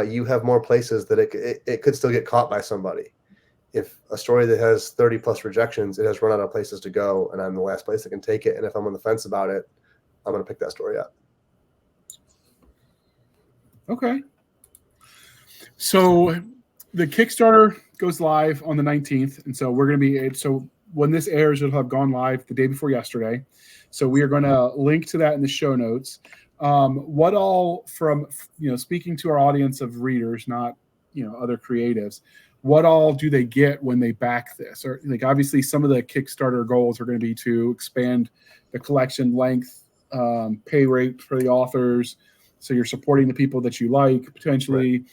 you have more places that it could still get caught by somebody. If a story that has 30 plus rejections, it has run out of places to go, and I'm the last place that can take it. And if I'm on the fence about it, I'm going to pick that story up. Okay. So the Kickstarter goes live on the 19th. And so we're going to be, so when this airs, it'll have gone live the day before yesterday. So we are going to link to that in the show notes. What all from, speaking to our audience of readers, not, other creatives, what all do they get when they back this? Or like, obviously some of the Kickstarter goals are going to be to expand the collection length, pay rate for the authors. So you're supporting the people that you like potentially, right.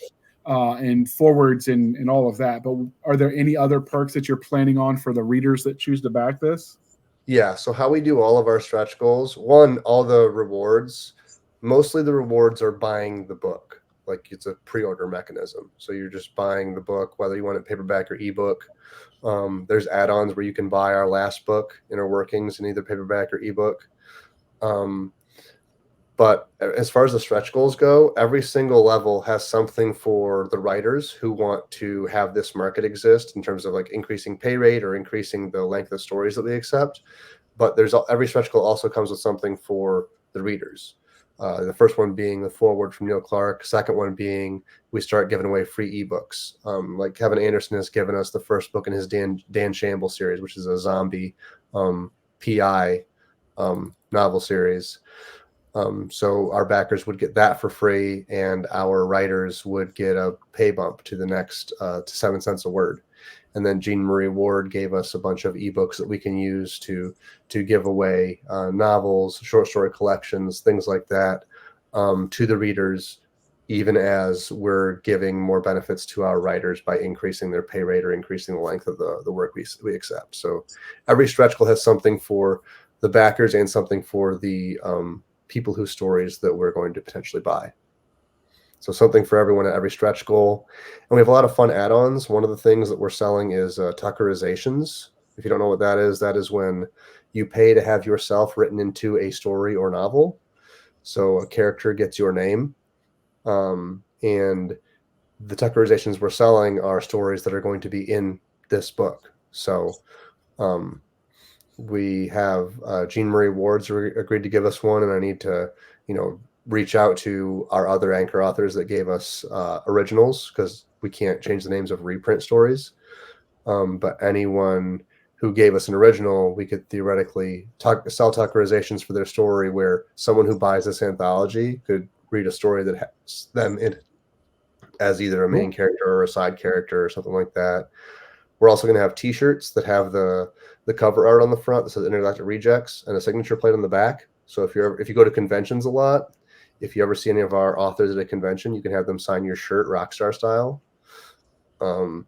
And forwards and all of that. But are there any other perks that you're planning on for the readers that choose to back this? Yeah. So how we do all of our stretch goals, one, all the rewards, mostly the rewards are buying the book. Like it's a pre-order mechanism. So you're just buying the book, whether you want it paperback or ebook. There's add-ons where you can buy our last book, Inner Workings, in either paperback or ebook. But as far as the stretch goals go, every single level has something for the writers who want to have this market exist in terms of like increasing pay rate or increasing the length of stories that they accept. But every stretch goal also comes with something for the readers. The first one being the foreword from Neil Clark. Second one being we start giving away free ebooks. Like Kevin Anderson has given us the first book in his Dan Shamble series, which is a zombie PI novel series. So our backers would get that for free, and our writers would get a pay bump to the next to 7 cents a word. And then Jean Marie Ward gave us a bunch of ebooks that we can use to give away novels, short story collections, things like that to the readers, even as we're giving more benefits to our writers by increasing their pay rate or increasing the length of the work we accept. So every stretch goal has something for the backers and something for the people whose stories that we're going to potentially buy. So something for everyone at every stretch goal. And we have a lot of fun add-ons. One of the things that we're selling is Tuckerizations. If you don't know what that is when you pay to have yourself written into a story or novel. So a character gets your name. And the Tuckerizations we're selling are stories that are going to be in this book. So we have Jean Marie Ward's agreed to give us one, and I need to, reach out to our other anchor authors that gave us originals, because we can't change the names of reprint stories. But anyone who gave us an original, we could theoretically sell Tuckerizations for their story, where someone who buys this anthology could read a story that has them in it as either a main character or a side character or something like that. We're also going to have t-shirts that have the cover art on the front that says Intergalactic Rejects and a signature plate on the back. So if you go to conventions a lot, if you ever see any of our authors at a convention, you can have them sign your shirt rockstar style. For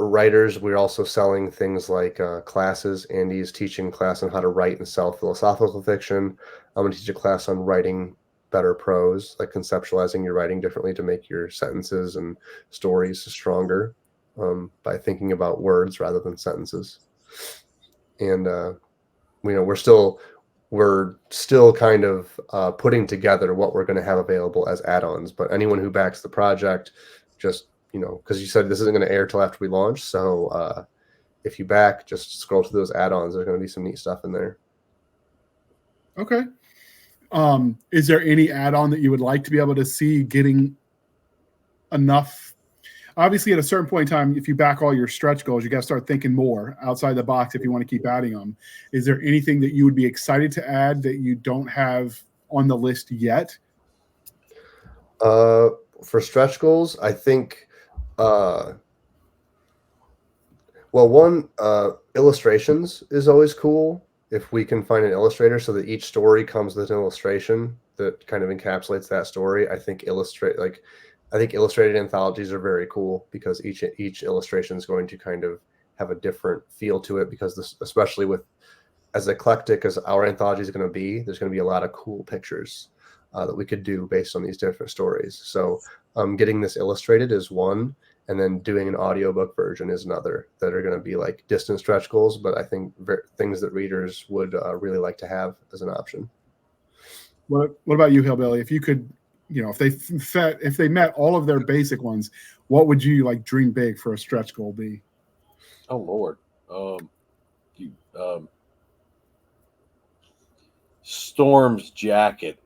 writers, we're also selling things like classes. Andy's teaching a class on how to write and sell philosophical fiction. I'm going to teach a class on writing better prose, like conceptualizing your writing differently to make your sentences and stories stronger by thinking about words rather than sentences. And we're still kind of putting together what we're going to have available as add-ons. But anyone who backs the project, just because you said this isn't going to air till after we launch, so if you back, just scroll through those add-ons. There's going to be some neat stuff in there. Okay. Is there any add-on that you would like to be able to see getting enough? Obviously, at a certain point in time, if you back all your stretch goals, you got to start thinking more outside the box if you want to keep adding them. Is there anything that you would be excited to add that you don't have on the list yet? For stretch goals, I think, illustrations is always cool. If we can find an illustrator so that each story comes with an illustration that kind of encapsulates that story, I think illustrated anthologies are very cool, because each illustration is going to kind of have a different feel to it, because especially with as eclectic as our anthology is going to be, there's going to be a lot of cool pictures that we could do based on these different stories. So Getting this illustrated is one, and then doing an audiobook version is another, that are going to be like distant stretch goals, but I think things that readers would really like to have as an option. What about you, Hillbilly? If you could, if they met all of their basic ones, what would you like dream big for a stretch goal be? Oh Lord, Storm's jacket.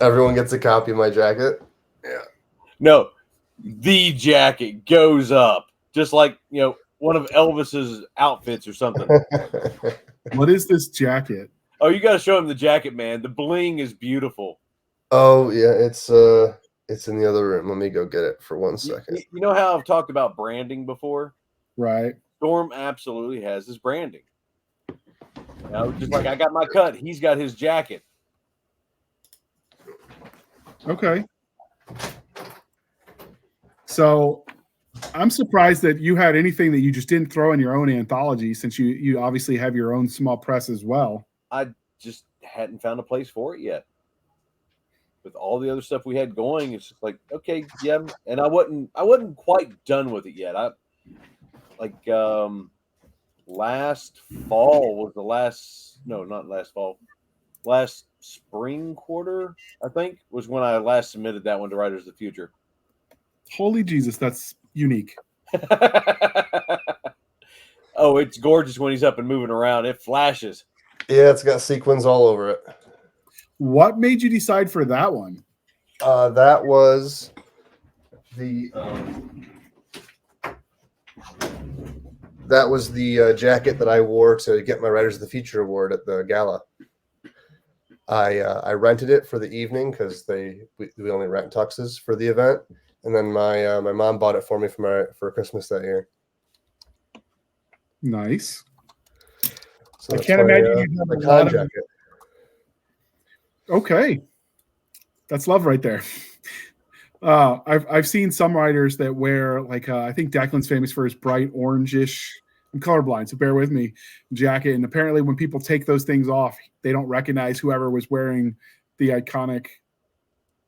Everyone gets a copy of my jacket. Yeah. No, the jacket goes up just like one of Elvis's outfits or something. What is this jacket? Oh, you got to show him the jacket, man. The bling is beautiful. Oh yeah, it's in the other room. Let me go get it for 1 second. You know how I've talked about branding before? Right. Storm absolutely has his branding. Just like I got my cut, he's got his jacket. Okay. So I'm surprised that you had anything that you just didn't throw in your own anthology, since you obviously have your own small press as well. I just hadn't found a place for it yet. With all the other stuff we had going, it's just like, okay, yeah. And I wasn't quite done with it yet. Last fall was the last spring quarter, I think, was when I last submitted that one to Writers of the Future. Holy Jesus, that's unique. Oh, it's gorgeous when he's up and moving around. It flashes. Yeah, it's got sequins all over it. What made you decide for that one? That was the jacket that I wore to get my Writers of the Future award at the gala. I rented it for the evening because we only rent tuxes for the event, and then my mom bought it for me for Christmas that year. Nice. So I can't imagine you have my a con lot jacket. Okay, that's love right there. I've seen some writers that wear I think Declan's famous for his bright orangish. I'm colorblind, so bear with me. Jacket, and apparently when people take those things off, they don't recognize whoever was wearing the iconic.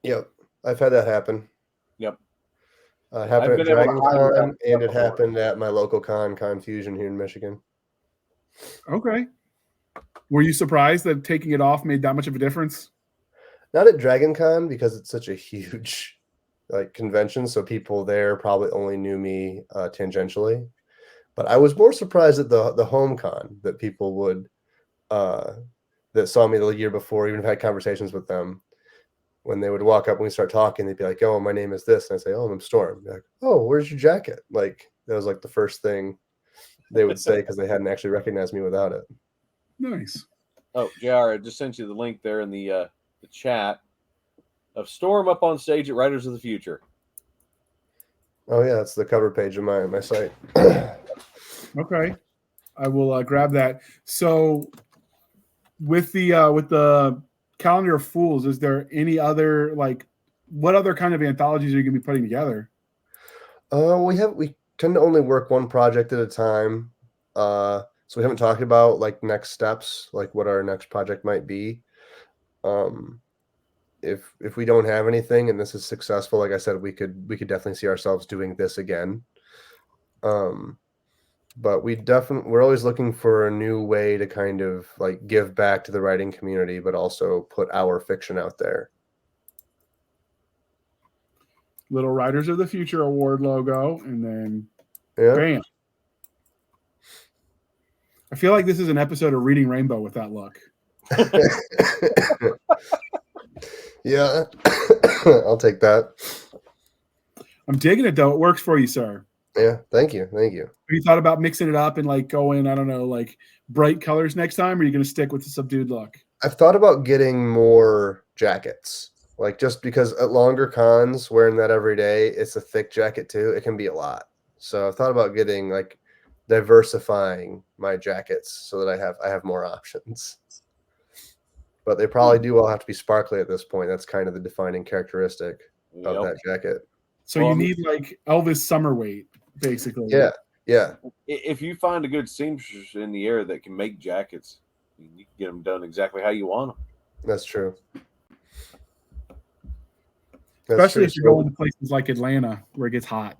Yep, I've had that happen. Yep, it happened at Dragon Con, and it happened at my local Confusion here in Michigan. Okay. Were you surprised that taking it off made that much of a difference? Not at Dragon Con, because it's such a huge convention, so people there probably only knew me tangentially. But I was more surprised at the home con that people would that saw me the year before, even had conversations with them. When they would walk up and we start talking, they'd be like, "Oh, my name is this," and I say, "Oh, I'm Storm." Like, "Oh, where's your jacket?" That was the first thing they would say, because they hadn't actually recognized me without it. Nice. Oh, JR, I just sent you the link there in the chat of Storm up on stage at Writers of the Future. Oh yeah, that's the cover page of my site. Okay, I will grab that. So, with the Calendar of Fools, is there any other what other kind of anthologies are you going to be putting together? We tend to only work one project at a time. So we haven't talked about next steps, what our next project might be. If we don't have anything and this is successful, like I said, we could definitely see ourselves doing this again. But we're always looking for a new way to kind of give back to the writing community, but also put our fiction out there. Little Writers of the Future award logo, and then bam. I feel like this is an episode of Reading Rainbow with that look. Yeah, I'll take that. I'm digging it though. It works for you, sir. Yeah, thank you. Have you thought about mixing it up and going, I don't know, bright colors next time, or are you going to stick with the subdued look? I've thought about getting more jackets, just because at longer cons, wearing that every day, it's a thick jacket too. It can be a lot. So I've thought about getting diversifying my jackets so that I have more options. But they probably do all have to be sparkly at this point. That's kind of the defining characteristic of that jacket. So you need Elvis summer weight, basically. Yeah. If you find a good seamstress in the area that can make jackets, you can get them done exactly how you want them. That's true. Especially true. if you're going to places like Atlanta where it gets hot.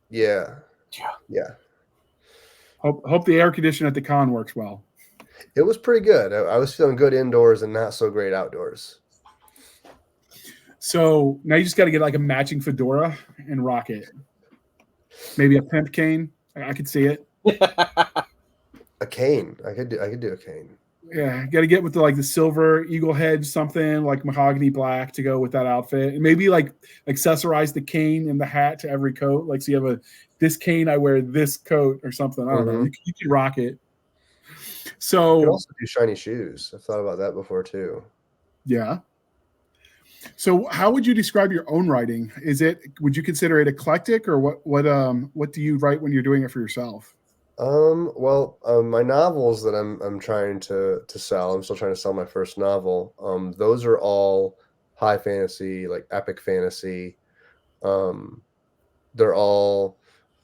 Yeah. Yeah. Yeah. Hope the air conditioner at the con works well. It was pretty good. I was feeling good indoors and not so great outdoors. So now you just got to get like a matching fedora and rock it. Maybe a pimp cane. I could see it. A cane. I could do a cane. Yeah, got to get with the silver eagle head, something like mahogany black to go with that outfit, and maybe like accessorize the cane and the hat to every coat. Like, so you have this cane, I wear this coat or something. I don't know. You can rock it. So you can also do shiny shoes. I've thought about that before too. Yeah. So how would you describe your own writing? Would you consider it eclectic, or what do you write when you're doing it for yourself? My novels that I'm trying to sell, I'm still trying to sell my first novel. Those are all high fantasy, like epic fantasy. They're all,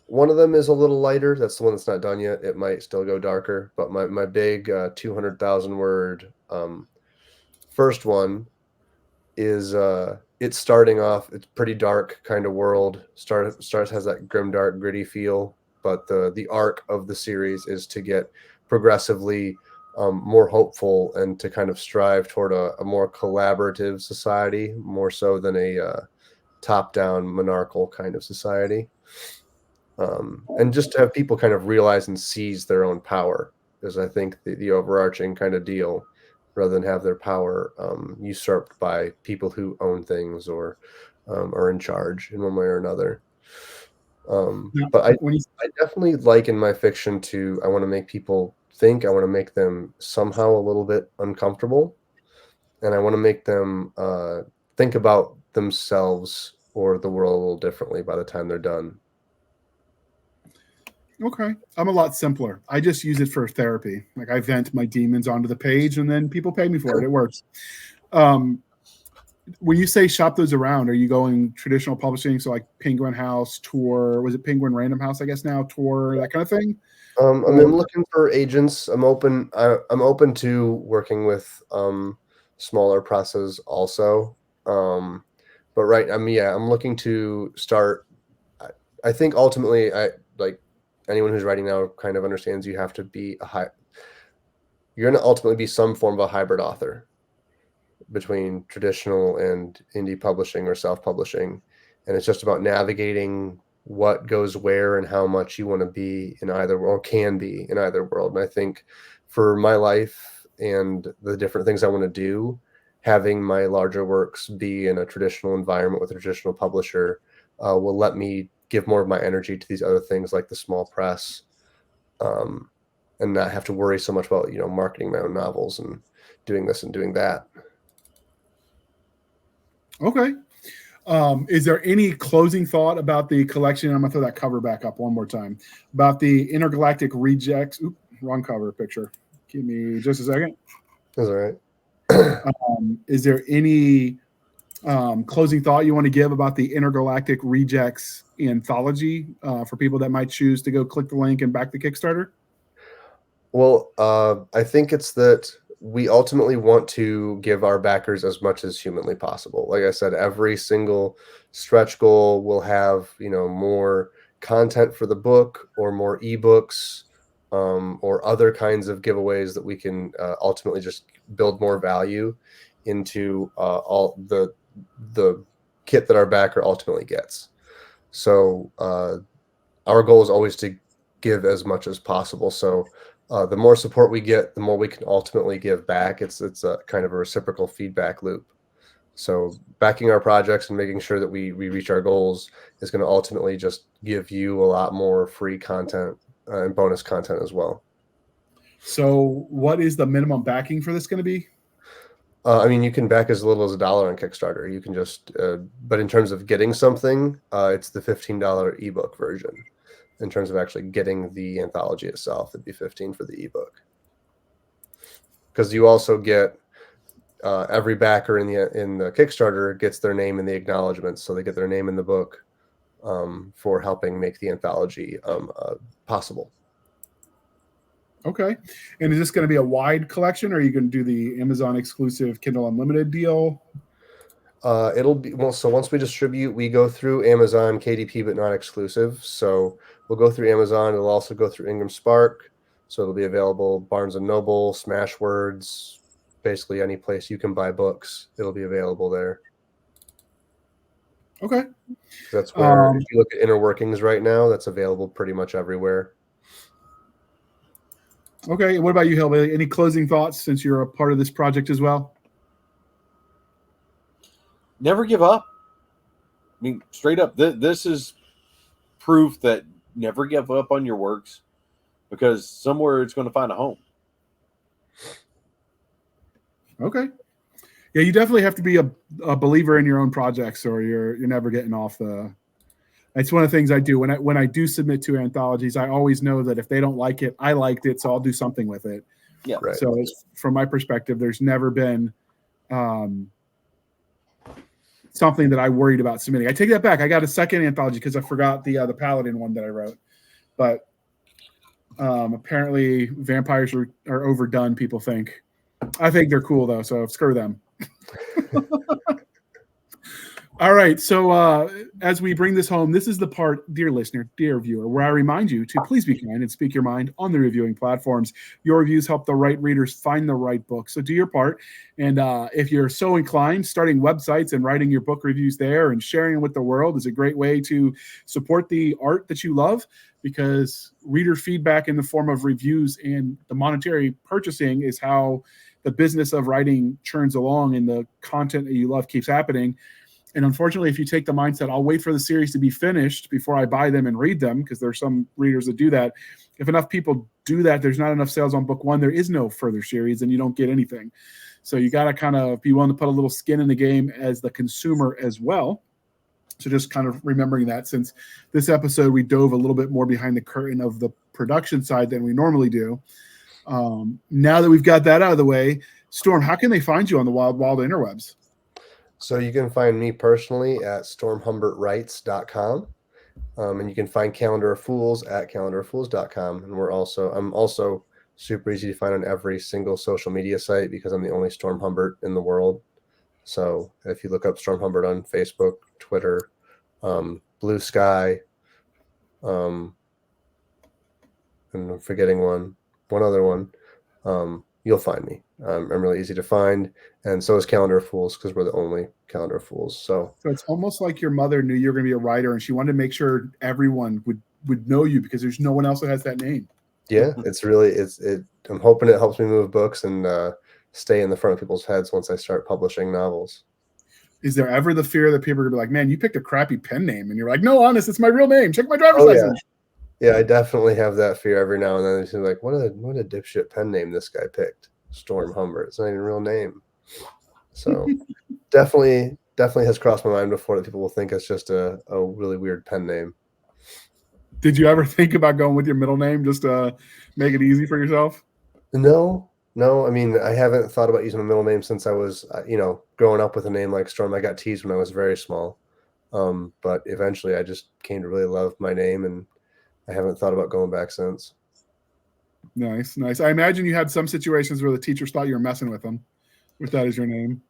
one of them is a little lighter. That's the one that's not done yet. It might still go darker, but my big 200,000 word first one is it's starting off, it's pretty dark kind of world. Starts has that grim, dark, gritty feel. But the arc of the series is to get progressively more hopeful and to kind of strive toward a more collaborative society, more so than a top-down monarchical kind of society. And just to have people kind of realize and seize their own power is, I think, the overarching kind of deal, rather than have their power usurped by people who own things or are in charge in one way or another. But I definitely like in my fiction I want to make people think, I want to make them somehow a little bit uncomfortable, and I want to make them think about themselves or the world a little differently by the time they're done. Okay. I'm a lot simpler. I just use it for therapy. Like, I vent my demons onto the page and then people pay me for it. It works. When you say shop those around, are you going traditional publishing? So like Penguin House, Tor, was it Penguin Random House, I guess now, Tor, that kind of thing? I'm looking for agents. I'm open to working with smaller presses also. But right, I'm looking to start. I think ultimately, like anyone who's writing now kind of understands, you have to be you're going to ultimately be some form of a hybrid author between traditional and indie publishing or self-publishing. And it's just about navigating what goes where and how much you want to be in either, or can be in either world. And I think for my life and the different things I want to do, having my larger works be in a traditional environment with a traditional publisher will let me give more of my energy to these other things like the small press, and not have to worry so much about, marketing my own novels and doing this and doing that. Okay. Is there any closing thought about the collection? I'm going to throw that cover back up one more time. About the Intergalactic Rejects. Oop, wrong cover picture. Give me just a second. That's all right. Is there any closing thought you want to give about the Intergalactic Rejects anthology for people that might choose to go click the link and back the Kickstarter? Well, I think it's that we ultimately want to give our backers as much as humanly possible. Like I said, every single stretch goal will have, more content for the book or more ebooks, or other kinds of giveaways that we can ultimately just build more value into all the kit that our backer ultimately gets. So our goal is always to give as much as possible. So the more support we get, the more we can ultimately give back. It's a kind of a reciprocal feedback loop. So backing our projects and making sure that we reach our goals is going to ultimately just give you a lot more free content and bonus content as well. So what is the minimum backing for this going to be? You can back as little as $1 on Kickstarter. You can just, but in terms of getting something, it's the $15 ebook version. In terms of actually getting the anthology itself, it'd be $15 for the ebook. Because you also get every backer in the Kickstarter gets their name in the acknowledgments, so they get their name in the book for helping make the anthology possible. Okay. And is this going to be a wide collection, or are you going to do the Amazon exclusive Kindle Unlimited deal? It'll be so once we distribute, we go through Amazon KDP, but not exclusive. So we'll go through Amazon. It'll also go through Ingram Spark. So it'll be available Barnes and Noble, Smashwords, basically any place you can buy books. It'll be available there. Okay. That's where if you look at Inner Workings right now, that's available pretty much everywhere. Okay. What about you, Hillbilly? Any closing thoughts since you're a part of this project as well? Never give up. I mean, straight up, this is proof that never give up on your works, because somewhere it's going to find a home. Okay. Yeah, you definitely have to be a believer in your own projects, or you're never getting off the. It's one of the things I do when I do submit to anthologies. I always know that if they don't like it, I liked it, so I'll do something with it. Yeah. Right. So from my perspective, there's never been something that I worried about submitting. I take that back. I got a second anthology because I forgot the Paladin one that I wrote, but apparently vampires are overdone. People think. I think they're cool though, so screw them. All right. So as we bring this home, this is the part, dear listener, dear viewer, where I remind you to please be kind and speak your mind on the reviewing platforms. Your reviews help the right readers find the right book. So do your part. And if you're so inclined, starting websites and writing your book reviews there and sharing them with the world is a great way to support the art that you love, because reader feedback in the form of reviews and the monetary purchasing is how the business of writing churns along and the content that you love keeps happening. And unfortunately, if you take the mindset, I'll wait for the series to be finished before I buy them and read them, because there's some readers that do that. If enough people do that, there's not enough sales on book one. There is no further series and you don't get anything. So you got to kind of be willing to put a little skin in the game as the consumer as well. So just kind of remembering that, since this episode, we dove a little bit more behind the curtain of the production side than we normally do. Now that we've got that out of the way, Storm, how can they find you on the wild interwebs? So you can find me personally at stormhumbertwrites.com. And you can find Calendar of Fools at calendaroffools.com. And I'm also super easy to find on every single social media site, because I'm the only Storm Humbert in the world. So if you look up Storm Humbert on Facebook, Twitter, Blue Sky, and I'm forgetting one other one, you'll find me. I'm really easy to find, and so is Calendar of Fools, because we're the only Calendar of Fools. So it's almost like your mother knew you were going to be a writer, and she wanted to make sure everyone would know you, because there's no one else that has that name. Yeah, it's really I'm hoping it helps me move books and stay in the front of people's heads once I start publishing novels. Is there ever the fear that people are going to be like, "Man, you picked a crappy pen name," and you're like, "No, honest, it's my real name. Check my driver's license." Yeah, I definitely have that fear every now and then. It's like, what a dipshit pen name this guy picked. Storm Humbert. It's not even a real name. So definitely has crossed my mind before that people will think it's just a really weird pen name. Did you ever think about going with your middle name just to make it easy for yourself? No. I mean, I haven't thought about using my middle name since I was, growing up with a name like Storm. I got teased when I was very small. But eventually I just came to really love my name, and I haven't thought about going back since. Nice. I imagine you had some situations where the teachers thought you were messing with them with that as your name.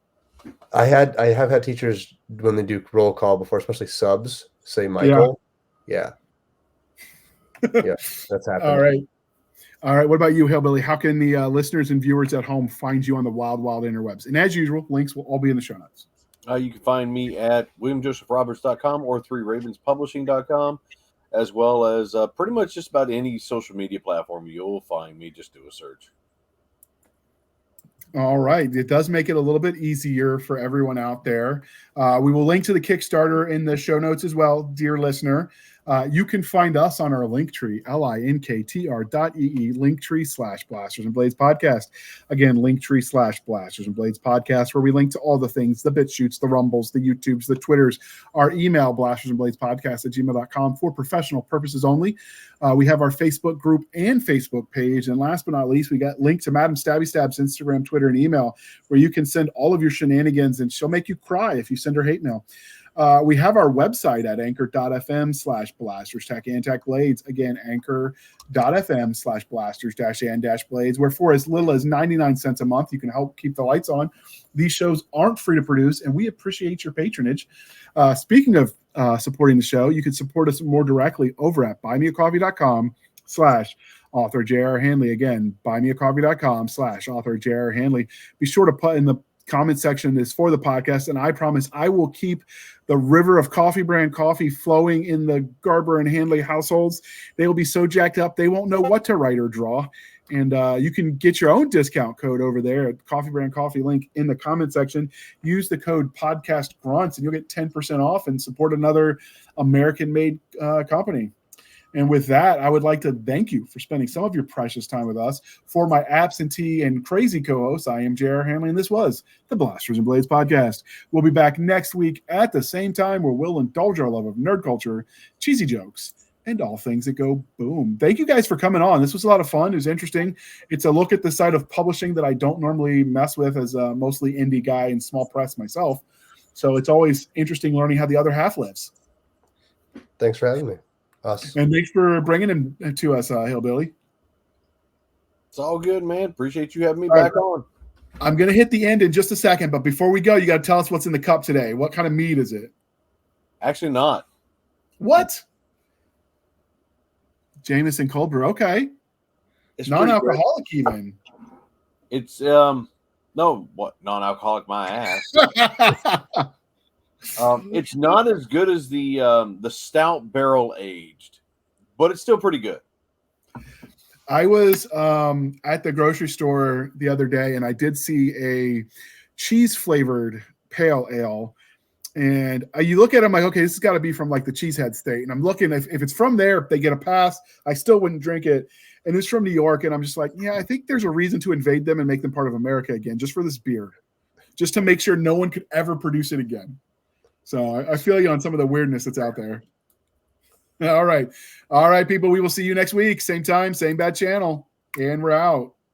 I have had teachers, when they do roll call before, especially subs, say Michael. Yeah. Yeah, that's happened. All right. What about you, Hillbilly? How can the listeners and viewers at home find you on the wild interwebs? And as usual, links will all be in the show notes. You can find me at WilliamJosephRoberts.com or 3ravenspublishing.com, as well as pretty much just about any social media platform you'll find me. Just do a search. All right. It does make it a little bit easier for everyone out there. We will link to the Kickstarter in the show notes as well, dear listener. You can find us on our Linktree, linktr.ee, Linktree/Blasters and Blades Podcast. Again, Linktree/Blasters and Blades Podcast, where we link to all the things, the BitChutes, the Rumbles, the YouTubes, the Twitters, our email, blastersandbladespodcast@gmail.com, for professional purposes only. We have our Facebook group and Facebook page. And last but not least, we got linked to Madam Stabby Stab's Instagram, Twitter, and email, where you can send all of your shenanigans, and she'll make you cry if you send her hate mail. We have our website at anchor.fm/blasters-and blades. Again, anchor.fm/blasters-and-blades, where for as little as 99 cents a month, you can help keep the lights on. These shows aren't free to produce, and we appreciate your patronage. Speaking of supporting the show, you can support us more directly over at buymeacoffee.com/author J.R. Handley. Again, buymeacoffee.com/author J.R. Handley. Be sure to put in the comment section is for the podcast, and I promise I will keep the river of coffee brand coffee flowing in the Garber and Handley households. They will be so jacked up they won't know what to write or draw. And you can get your own discount code over there at Coffee Brand Coffee, link in the comment section. Use the code podcast grunts and you'll get 10% off and support another American-made company. And with that, I would like to thank you for spending some of your precious time with us. For my absentee and crazy co-host, I am J.R. Handley, and this was the Blasters and Blades podcast. We'll be back next week at the same time, where we'll indulge our love of nerd culture, cheesy jokes, and all things that go boom. Thank you guys for coming on. This was a lot of fun. It was interesting. It's a look at the side of publishing that I don't normally mess with as a mostly indie guy and small press myself. So it's always interesting learning how the other half lives. Thanks for having me. Awesome. And thanks for bringing him to us, Hillbilly. It's all good, man. Appreciate you having me back on. I'm going to hit the end in just a second, but before we go, you got to tell us what's in the cup today. What kind of mead is it? Actually, not. What? Jameson cold brew. Okay. It's non-alcoholic even. It's non-alcoholic my ass. It's not as good as the stout barrel aged, but it's still pretty good. I was at the grocery store the other day, and I did see a cheese flavored pale ale. And you look at it, I'm like, okay, this has got to be from like the Cheesehead State. And I'm looking, if it's from there, if they get a pass, I still wouldn't drink it. And it's from New York. And I'm just like, yeah, I think there's a reason to invade them and make them part of America again, just for this beer, just to make sure no one could ever produce it again. So I feel you on some of the weirdness that's out there. All right. All right, people. We will see you next week. Same time, same bad channel. And we're out.